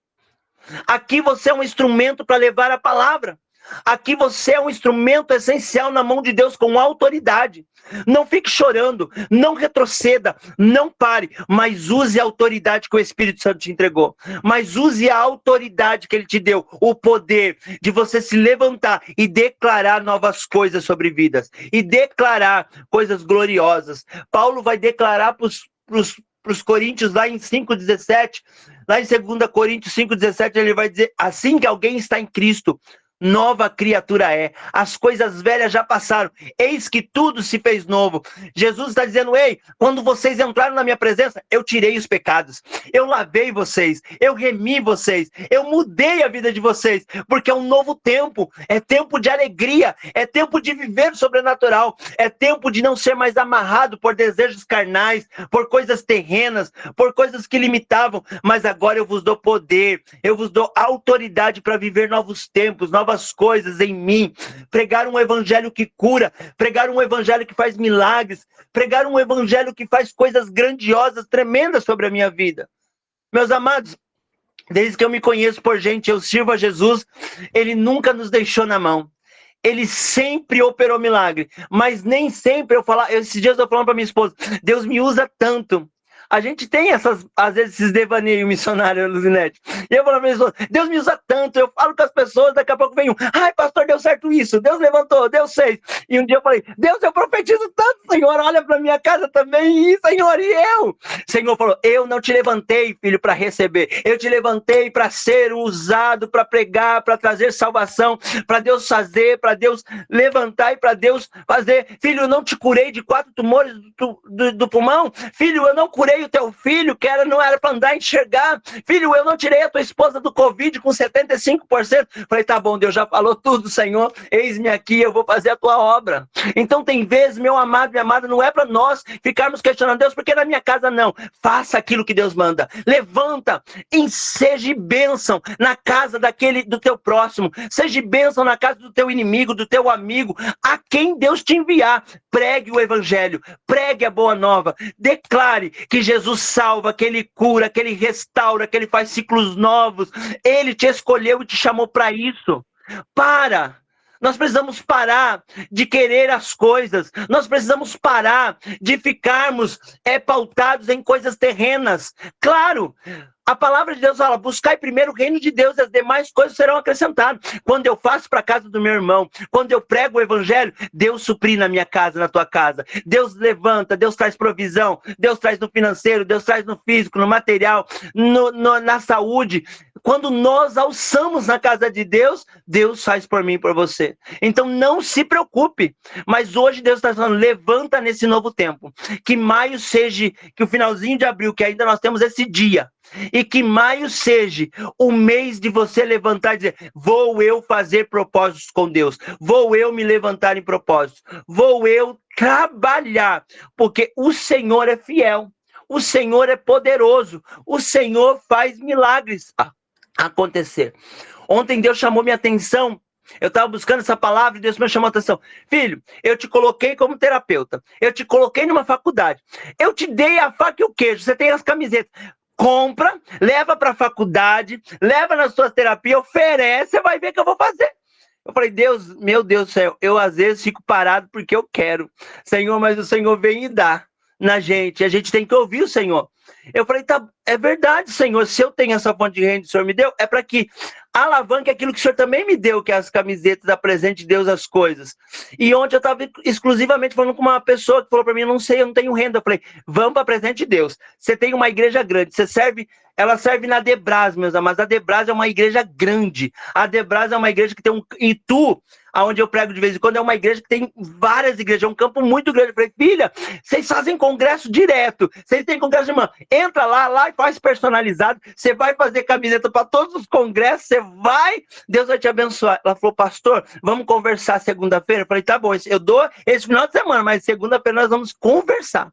Aqui você é um instrumento para levar a palavra. Aqui você é um instrumento essencial na mão de Deus com autoridade. Não fique chorando, não retroceda, não pare, mas use a autoridade que o Espírito Santo te entregou. Mas use a autoridade que ele te deu, o poder de você se levantar e declarar novas coisas sobre vidas, e declarar coisas gloriosas. Paulo vai declarar para os coríntios lá em 5,17, lá em 2 Coríntios 5,17, ele vai dizer, assim que alguém está em Cristo, nova criatura é, as coisas velhas já passaram, eis que tudo se fez novo. Jesus está dizendo, ei, quando vocês entraram na minha presença, eu tirei os pecados, eu lavei vocês, eu remi vocês, eu mudei a vida de vocês, porque é um novo tempo, é tempo de alegria, é tempo de viver sobrenatural, é tempo de não ser mais amarrado por desejos carnais, por coisas terrenas, por coisas que limitavam, mas agora eu vos dou poder, eu vos dou autoridade para viver novos tempos, novas coisas em mim, pregar um evangelho que cura, pregar um evangelho que faz milagres, pregar um evangelho que faz coisas grandiosas, tremendas sobre a minha vida. Meus amados, desde que eu me conheço por gente, eu sirvo a Jesus, ele nunca nos deixou na mão. Ele sempre operou milagre, mas nem sempre esses dias eu falando para minha esposa, Deus me usa tanto. A gente tem às vezes, esses devaneios missionários, Luzinete. E eu falo pra minha esposa, Deus me usa tanto, eu falo com as pessoas, daqui a pouco vem ai, pastor, deu certo isso, Deus levantou, deu 6. E um dia eu falei, Deus, eu profetizo tanto, Senhor, olha pra minha casa também, e Senhor, e eu? O Senhor falou, eu não te levantei, filho, para receber, eu te levantei para ser usado, para pregar, para trazer salvação, para Deus fazer, para Deus levantar e para Deus fazer. Filho, eu não te curei de 4 tumores do pulmão, filho, eu não curei o teu filho, que não era para andar e enxergar. Filho, eu não tirei a tua esposa do Covid com 75%. Falei, tá bom, Deus já falou tudo, Senhor, eis-me aqui, eu vou fazer a tua obra. Então tem vezes, meu amado, minha amada, não é para nós ficarmos questionando Deus, porque na minha casa não. Faça aquilo que Deus manda. Levanta e seja bênção na casa do teu próximo. Seja bênção na casa do teu inimigo, do teu amigo, a quem Deus te enviar. Pregue o evangelho, pregue a boa nova, declare que Jesus salva, que ele cura, que ele restaura, que ele faz ciclos novos. Ele te escolheu e te chamou para isso. Nós precisamos parar de querer as coisas. Nós precisamos parar de ficarmos pautados em coisas terrenas. Claro, a palavra de Deus fala, buscai primeiro o reino de Deus e as demais coisas serão acrescentadas. Quando eu faço para a casa do meu irmão, quando eu prego o evangelho, Deus supri na minha casa, na tua casa. Deus levanta, Deus traz provisão, Deus traz no financeiro, Deus traz no físico, no material, na saúde. Quando nós alçamos na casa de Deus, Deus faz por mim e por você. Então não se preocupe, mas hoje Deus está falando, levanta nesse novo tempo. Que maio seja, que o finalzinho de abril, que ainda nós temos esse dia, e que maio seja o mês de você levantar e dizer, vou eu fazer propósitos com Deus, vou eu me levantar em propósitos, vou eu trabalhar, porque o Senhor é fiel, o Senhor é poderoso, o Senhor faz milagres acontecer. Ontem Deus chamou minha atenção, eu estava buscando essa palavra e Deus me chamou a atenção. Filho, eu te coloquei como terapeuta, eu te coloquei numa faculdade, eu te dei a faca e o queijo, você tem as camisetas, compra, leva para a faculdade, leva nas suas terapias, oferece, você vai ver o que eu vou fazer. Eu falei, Deus, meu Deus do céu, eu às vezes fico parado porque eu quero, Senhor, mas o Senhor vem e dá na gente, a gente tem que ouvir o Senhor. Eu falei, tá, é verdade, Senhor, se eu tenho essa fonte de renda que o Senhor me deu, é para que alavanque aquilo que o Senhor também me deu, que é as camisetas, apresente Deus as coisas. E ontem eu estava exclusivamente falando com uma pessoa que falou para mim, não sei, eu não tenho renda. Eu falei, vamos para presente de Deus. Você tem uma igreja grande, ela serve na Debras, meus amados. A Debras é uma igreja grande. A Debras é uma igreja que tem um Itu, aonde eu prego de vez em quando, é uma igreja que tem várias igrejas, é um campo muito grande. Eu falei, filha, vocês fazem congresso direto, vocês têm congresso de irmã, entra lá e faz personalizado, você vai fazer camiseta para todos os congressos, você vai, Deus vai te abençoar. Ela falou, pastor, vamos conversar segunda-feira? Eu falei, tá bom, eu dou esse final de semana, mas segunda-feira nós vamos conversar.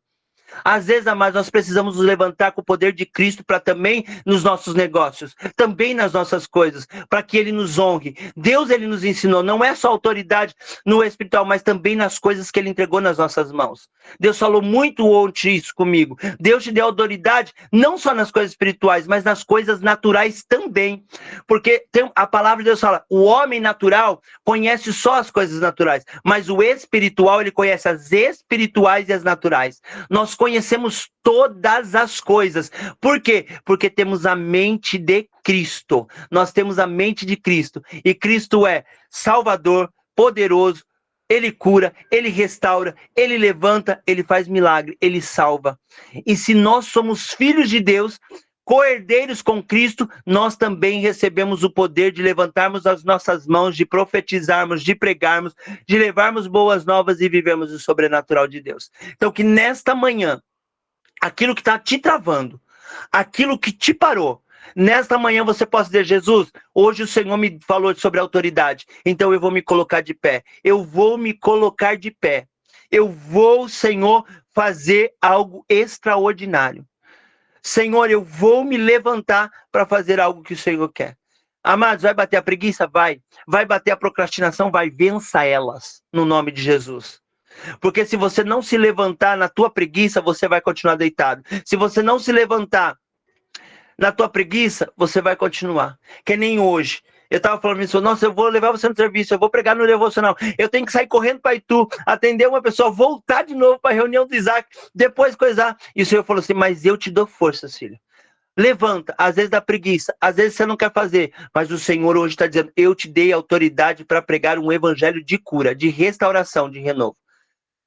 Às vezes, amados, nós precisamos nos levantar com o poder de Cristo para também nos nossos negócios, também nas nossas coisas, para que Ele nos honre. Deus, Ele nos ensinou, não é só autoridade no espiritual, mas também nas coisas que Ele entregou nas nossas mãos. Deus falou muito ontem isso comigo. Deus te deu autoridade não só nas coisas espirituais, mas nas coisas naturais também. Porque a palavra de Deus fala, o homem natural conhece só as coisas naturais, mas o espiritual, ele conhece as espirituais e as naturais. Nós conhecemos todas as coisas. Por quê? Porque temos a mente de Cristo. Nós temos a mente de Cristo. E Cristo é Salvador, poderoso, Ele cura, Ele restaura, Ele levanta, Ele faz milagre, Ele salva. E se nós somos filhos de Deus, co-herdeiros com Cristo, nós também recebemos o poder de levantarmos as nossas mãos, de profetizarmos, de pregarmos, de levarmos boas novas e vivermos o sobrenatural de Deus. Então, que nesta manhã, aquilo que está te travando, aquilo que te parou, nesta manhã você possa dizer, Jesus, hoje o Senhor me falou sobre autoridade, então eu vou me colocar de pé. Eu vou me colocar de pé. Eu vou, Senhor, fazer algo extraordinário. Senhor, eu vou me levantar para fazer algo que o Senhor quer. Amados, vai bater a preguiça? Vai. Vai bater a procrastinação? Vai. Vença elas, no nome de Jesus. Porque se você não se levantar na tua preguiça, você vai continuar deitado. Se você não se levantar na tua preguiça, você vai continuar. Que nem hoje. Eu estava falando isso, nossa, eu vou levar você no serviço, eu vou pregar no devocional, eu tenho que sair correndo para Itu, atender uma pessoa, voltar de novo para a reunião do Isaac, depois coisar. E o Senhor falou assim, mas eu te dou força, filho. Levanta, às vezes dá preguiça, às vezes você não quer fazer, mas o Senhor hoje está dizendo, eu te dei autoridade para pregar um evangelho de cura, de restauração, de renovo.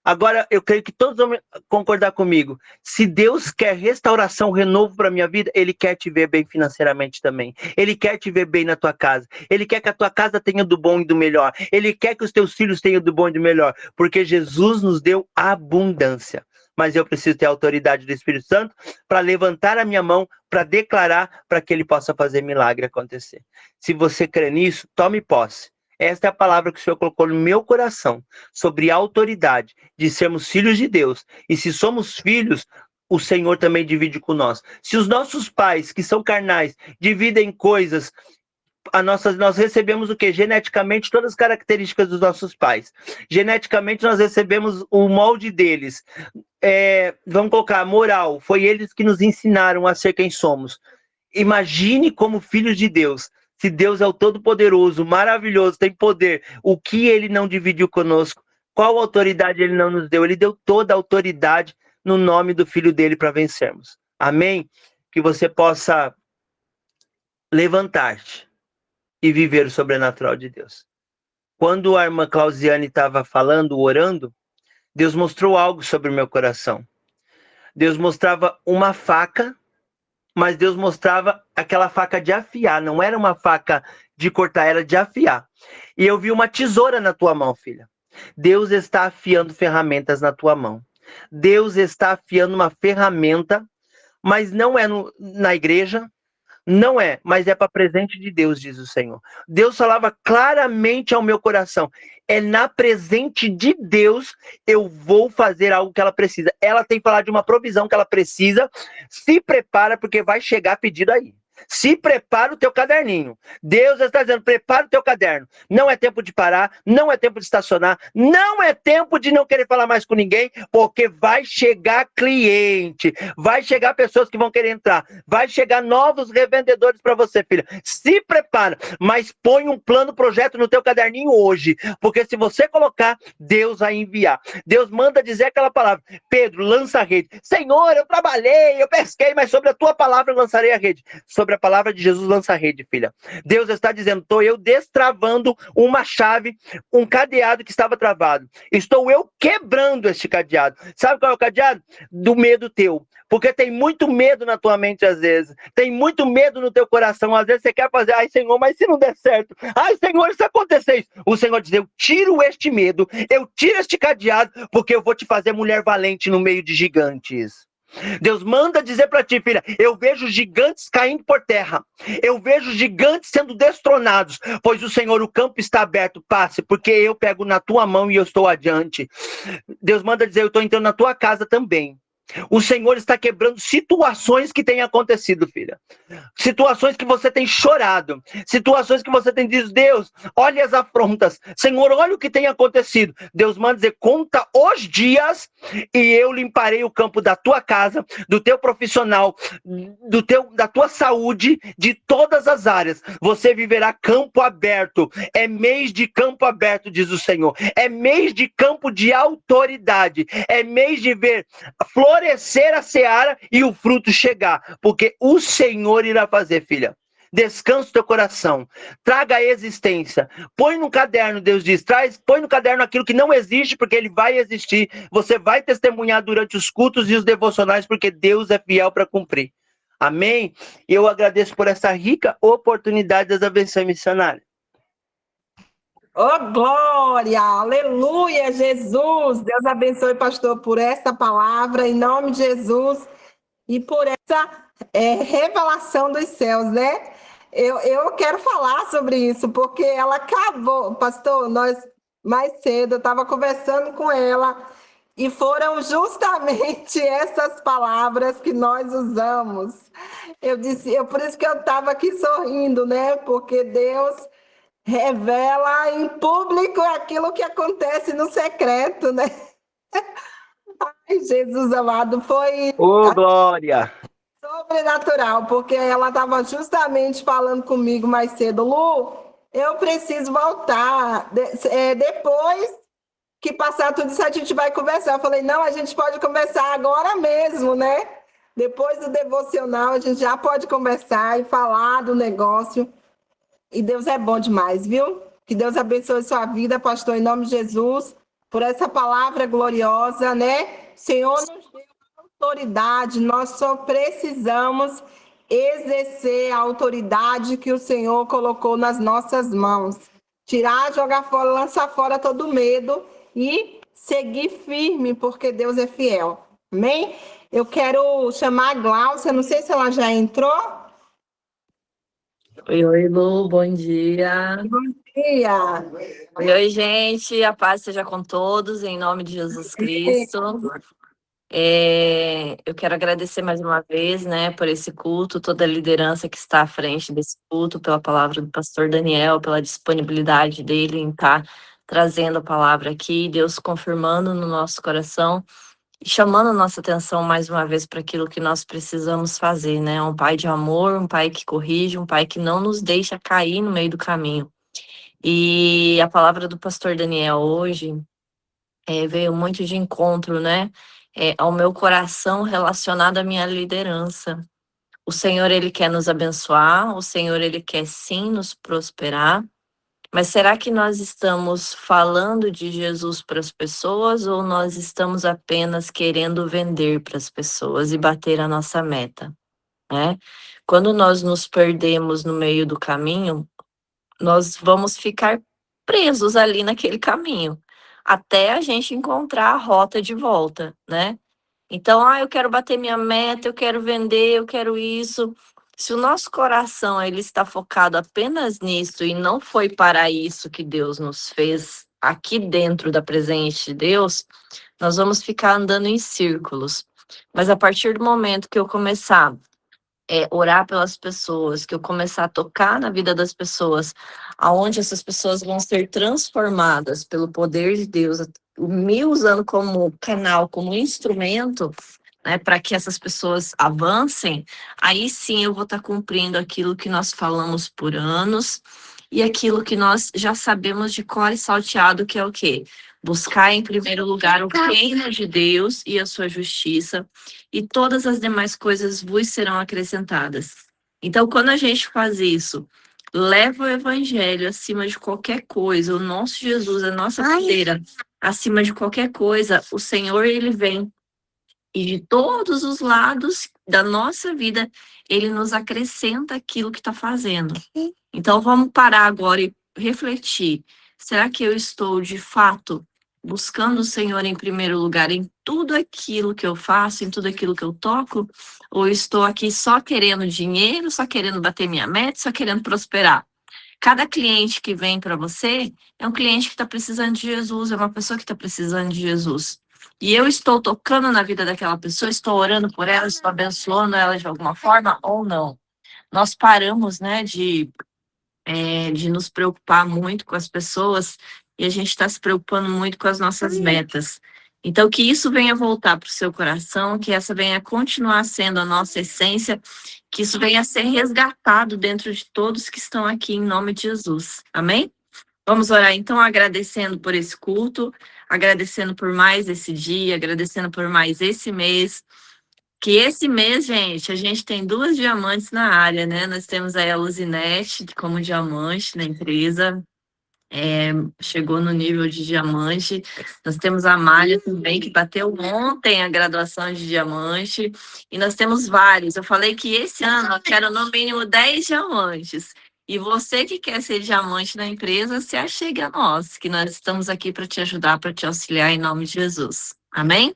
Agora, eu creio que todos vão concordar comigo. Se Deus quer restauração, renovo para a minha vida, Ele quer te ver bem financeiramente também. Ele quer te ver bem na tua casa. Ele quer que a tua casa tenha do bom e do melhor. Ele quer que os teus filhos tenham do bom e do melhor. Porque Jesus nos deu abundância. Mas eu preciso ter a autoridade do Espírito Santo para levantar a minha mão, para declarar, para que Ele possa fazer milagre acontecer. Se você crê nisso, tome posse. Esta é a palavra que o Senhor colocou no meu coração, sobre a autoridade de sermos filhos de Deus. E se somos filhos, o Senhor também divide com nós. Se os nossos pais, que são carnais, dividem coisas, nós recebemos o quê? Geneticamente, todas as características dos nossos pais. Geneticamente, nós recebemos o molde deles. Vamos colocar, moral. Foi eles que nos ensinaram a ser quem somos. Imagine como filhos de Deus. Se Deus é o Todo-Poderoso, maravilhoso, tem poder, o que Ele não dividiu conosco? Qual autoridade Ele não nos deu? Ele deu toda a autoridade no nome do Filho dele para vencermos. Amém? Que você possa levantar-te e viver o sobrenatural de Deus. Quando a irmã Clausiane estava falando, orando, Deus mostrou algo sobre o meu coração. Deus mostrava uma faca, mas Deus mostrava aquela faca de afiar, não era uma faca de cortar, era de afiar. E eu vi uma tesoura na tua mão, filha. Deus está afiando ferramentas na tua mão. Deus está afiando uma ferramenta, mas não é na igreja, não é, mas é para presente de Deus, diz o Senhor. Deus falava claramente ao meu coração, é na presente de Deus eu vou fazer algo que ela precisa. Ela tem que falar de uma provisão que ela precisa, se prepara porque vai chegar pedido aí. Se prepara o teu caderninho. Deus está dizendo, prepara o teu caderno. Não é tempo de parar, não é tempo de estacionar, não é tempo de não querer falar mais com ninguém, porque vai chegar cliente, vai chegar pessoas que vão querer entrar, vai chegar novos revendedores para você, filha. Se prepara, mas põe um plano, projeto no teu caderninho hoje, porque se você colocar, Deus vai enviar. Deus manda dizer aquela palavra, Pedro, lança a rede. Senhor, eu trabalhei, eu pesquei, mas sobre a tua palavra eu lançarei a rede. Sobre a palavra de Jesus, lança a rede, filha. Deus está dizendo, estou eu destravando uma chave, um cadeado que estava travado. Estou eu quebrando este cadeado. Sabe qual é o cadeado? Do medo teu. Porque tem muito medo na tua mente às vezes. Tem muito medo no teu coração. Às vezes você quer fazer, ai Senhor, mas se não der certo. Ai Senhor, se acontecer isso. O Senhor diz, eu tiro este medo, eu tiro este cadeado, porque eu vou te fazer mulher valente no meio de gigantes. Deus manda dizer para ti, filha, eu vejo gigantes caindo por terra, eu vejo gigantes sendo destronados, pois o Senhor, o campo está aberto, passe, porque eu pego na tua mão e eu estou adiante. Deus manda dizer, eu estou entrando na tua casa também. O Senhor está quebrando situações que têm acontecido, filha. Situações que você tem chorado. Situações que você tem dito, Deus, olha as afrontas. Senhor, olha o que tem acontecido. Deus manda dizer, conta os dias e eu limparei o campo da tua casa, do teu profissional, da tua saúde, de todas as áreas. Você viverá campo aberto. É mês de campo aberto, diz o Senhor. É mês de campo de autoridade. É mês de ver florescer a seara e o fruto chegar, porque o Senhor irá fazer, filha. Descansa o teu coração, traga a existência, põe no caderno, Deus diz, põe no caderno aquilo que não existe, porque ele vai existir, você vai testemunhar durante os cultos e os devocionais, porque Deus é fiel para cumprir. Amém? Eu agradeço por essa rica oportunidade das abençoe missionárias. Oh, glória! Aleluia, Jesus! Deus abençoe, pastor, por essa palavra, em nome de Jesus, e por essa revelação dos céus, né? Eu quero falar sobre isso, porque ela acabou, pastor, mais cedo, eu estava conversando com ela, e foram justamente essas palavras que nós usamos. Eu disse, por isso que eu estava aqui sorrindo, né? Porque Deus revela em público aquilo que acontece no secreto, né? Ai, Jesus amado, foi Glória! sobrenatural, porque ela estava justamente falando comigo mais cedo, Lu, eu preciso voltar, depois que passar tudo isso a gente vai conversar. Eu falei, não, a gente pode conversar agora mesmo, né? Depois do devocional a gente já pode conversar e falar do negócio. E Deus é bom demais, viu? Que Deus abençoe sua vida, pastor, em nome de Jesus, por essa palavra gloriosa, né? Senhor nos deu autoridade, nós só precisamos exercer a autoridade que o Senhor colocou nas nossas mãos. Tirar, jogar fora, lançar fora todo medo e seguir firme, porque Deus é fiel. Amém? Eu quero chamar a Gláucia, não sei se ela já entrou. Oi, Lu, bom dia. Bom dia. Oi, gente, a paz seja com todos, em nome de Jesus Cristo. Eu quero agradecer mais uma vez, né, por esse culto, toda a liderança que está à frente desse culto, pela palavra do pastor Daniel, pela disponibilidade dele em estar trazendo a palavra aqui, Deus confirmando no nosso coração e chamando a nossa atenção mais uma vez para aquilo que nós precisamos fazer, né? Um pai de amor, um pai que corrige, um pai que não nos deixa cair no meio do caminho. E a palavra do pastor Daniel hoje veio muito de encontro, né? Ao meu coração relacionado à minha liderança. O Senhor, Ele quer nos abençoar, o Senhor, Ele quer sim nos prosperar, mas será que nós estamos falando de Jesus para as pessoas ou nós estamos apenas querendo vender para as pessoas e bater a nossa meta, né? Quando nós nos perdemos no meio do caminho, nós vamos ficar presos ali naquele caminho, até a gente encontrar a rota de volta, né? Então, eu quero bater minha meta, eu quero vender, eu quero isso. Se o nosso coração ele está focado apenas nisso e não foi para isso que Deus nos fez aqui dentro da presença de Deus, nós vamos ficar andando em círculos. Mas a partir do momento que eu começar orar pelas pessoas, que eu começar a tocar na vida das pessoas, aonde essas pessoas vão ser transformadas pelo poder de Deus, me usando como canal, como instrumento, né, para que essas pessoas avancem, aí sim eu vou estar cumprindo aquilo que nós falamos por anos e aquilo que nós já sabemos de cor e salteado, que é o quê? Buscar em primeiro lugar o reino de Deus e a sua justiça, e todas as demais coisas vos serão acrescentadas. Então, quando a gente faz isso, leva o evangelho acima de qualquer coisa, o nosso Jesus, a nossa bandeira, acima de qualquer coisa, o Senhor, Ele vem. E de todos os lados da nossa vida, Ele nos acrescenta aquilo que está fazendo. Então, vamos parar agora e refletir. Será que eu estou, de fato, buscando o Senhor em primeiro lugar em tudo aquilo que eu faço, em tudo aquilo que eu toco? Ou estou aqui só querendo dinheiro, só querendo bater minha meta, só querendo prosperar? Cada cliente que vem para você é um cliente que está precisando de Jesus, é uma pessoa que está precisando de Jesus. e eu estou tocando na vida daquela pessoa, estou orando por ela, estou abençoando ela de alguma forma ou não. Nós paramos, né, de nos preocupar muito com as pessoas e a gente está se preocupando muito com as nossas metas. Então, que isso venha voltar para o seu coração, que essa venha continuar sendo a nossa essência, que isso venha a ser resgatado dentro de todos que estão aqui, em nome de Jesus. Amém? Vamos orar, então, agradecendo por esse culto, agradecendo por mais esse dia, agradecendo por mais esse mês. Que esse mês, gente, a gente tem 2 diamantes na área, né? Nós temos aí a Luzinete como diamante na empresa, chegou no nível de diamante. Nós temos a Malha também, que bateu ontem a graduação de diamante. E nós temos vários. Eu falei que esse ano eu quero no mínimo 10 diamantes. E você que quer ser diamante na empresa, se achegue a nós, que nós estamos aqui para te ajudar, para te auxiliar em nome de Jesus. Amém?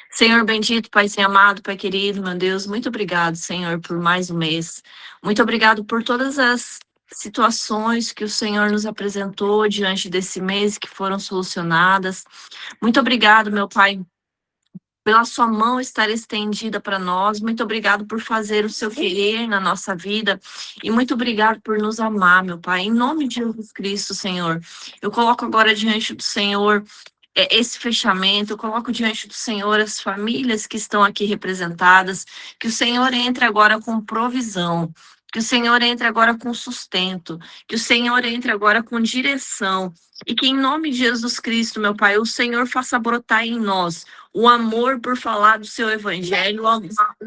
Senhor bendito, Paizinho amado, Pai querido, meu Deus, muito obrigado, Senhor, por mais um mês. Muito obrigado por todas as situações que o Senhor nos apresentou diante desse mês que foram solucionadas. Muito obrigado, meu Pai, pela sua mão estar estendida para nós. Muito obrigado por fazer o seu querer na nossa vida. E muito obrigado por nos amar, meu Pai. Em nome de Jesus Cristo, Senhor, eu coloco agora diante do Senhor esse fechamento, eu coloco diante do Senhor as famílias que estão aqui representadas, que o Senhor entre agora com provisão, que o Senhor entre agora com sustento, que o Senhor entre agora com direção, e que em nome de Jesus Cristo, meu Pai, o Senhor faça brotar em nós o amor por falar do seu evangelho, o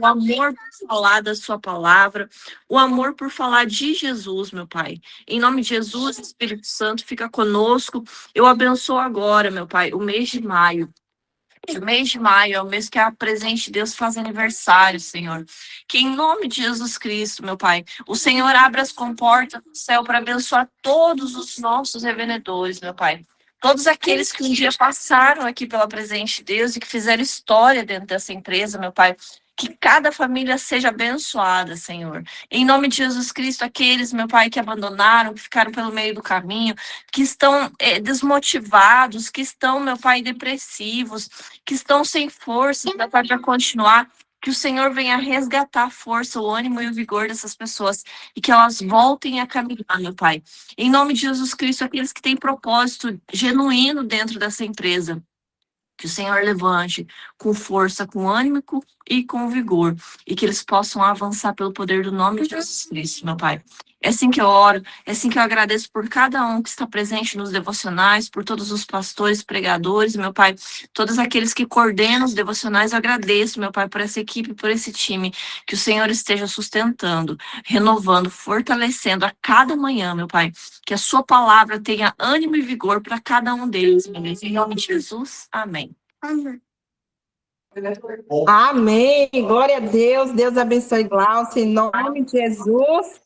amor por falar da sua palavra, o amor por falar de Jesus, meu Pai. Em nome de Jesus, Espírito Santo, fica conosco. Eu abençoo agora, meu Pai, o mês de maio. O mês de maio é o mês que a presente de Deus faz aniversário, Senhor. Que em nome de Jesus Cristo, meu Pai, o Senhor abra as comportas do céu para abençoar todos os nossos revendedores, meu Pai. Todos aqueles que um dia passaram aqui pela presente de Deus e que fizeram história dentro dessa empresa, meu Pai. Que cada família seja abençoada, Senhor. Em nome de Jesus Cristo, aqueles, meu Pai, que abandonaram, que ficaram pelo meio do caminho, que estão desmotivados, que estão, meu Pai, depressivos, que estão sem força, meu Pai, para continuar. Que o Senhor venha resgatar a força, o ânimo e o vigor dessas pessoas e que elas voltem a caminhar, meu Pai. Em nome de Jesus Cristo, aqueles que têm propósito genuíno dentro dessa empresa, que o Senhor levante com força, com ânimo e com vigor, e que eles possam avançar pelo poder do nome de Jesus Cristo, meu Pai. É assim que eu oro, é assim que eu agradeço por cada um que está presente nos devocionais, por todos os pastores, pregadores, meu Pai, todos aqueles que coordenam os devocionais, eu agradeço, meu Pai, por essa equipe, por esse time, que o Senhor esteja sustentando, renovando, fortalecendo a cada manhã, meu Pai, que a sua palavra tenha ânimo e vigor para cada um deles, meu Deus. Em nome de Jesus, amém. Amém. Glória a Deus. Deus abençoe Glaucia, em nome de Jesus.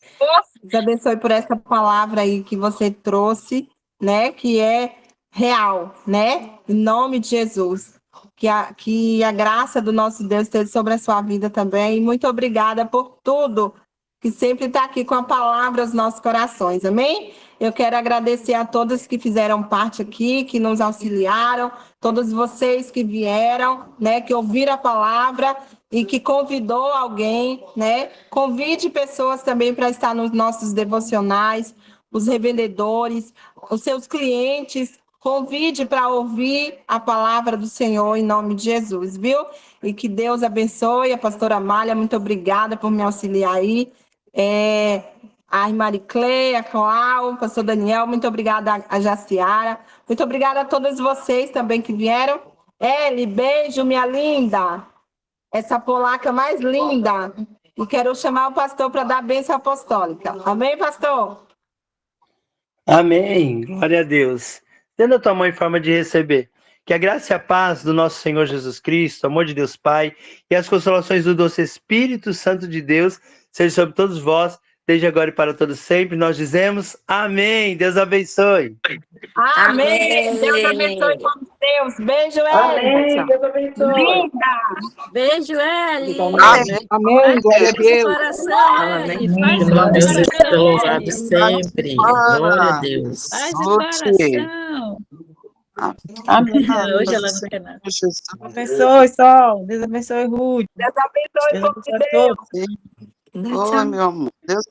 Deus abençoe por essa palavra aí que você trouxe, né? Que é real, né? Em nome de Jesus. Que a graça do nosso Deus esteja sobre a sua vida também. E muito obrigada por tudo, que sempre está aqui com a palavra aos nossos corações. Amém? Eu quero agradecer a todos que fizeram parte aqui, que nos auxiliaram, todos vocês que vieram, né, que ouviram a palavra e que convidou alguém, né? Convide pessoas também para estar nos nossos devocionais, os revendedores, os seus clientes, convide para ouvir a palavra do Senhor em nome de Jesus, viu? E que Deus abençoe. A pastora Amália, muito obrigada por me auxiliar aí. A Mariclé, a Clau, o pastor Daniel, muito obrigada a Jaciara, muito obrigada a todos vocês também que vieram. Eli, beijo, minha linda, essa polaca mais linda. E quero chamar o pastor para dar a bênção apostólica. Amém, pastor? Amém, glória a Deus. Tendo a tua mão em forma de receber. Que a graça e a paz do nosso Senhor Jesus Cristo, o amor de Deus Pai e as consolações do doce Espírito Santo de Deus sejam sobre todos vós, desde agora e para todos sempre. Nós dizemos amém. Deus abençoe. Amém. Deus abençoe com Deus. Beijo, Eli. Amém. Deus abençoe. Linda. Beijo, Eli. Amém. Glória a Deus. Coração, Eli. Faz Que nome de Deus coração, seja louvado Eli. sempre. Glória a Deus. Faz o coração. Amém. Hoje ela não quer nada. Deus abençoe, Sol. Deus abençoe, Ruth. Deus abençoe, Deus povo de abençoe Deus. todos. Dá tchau. Oi, meu amor. Deus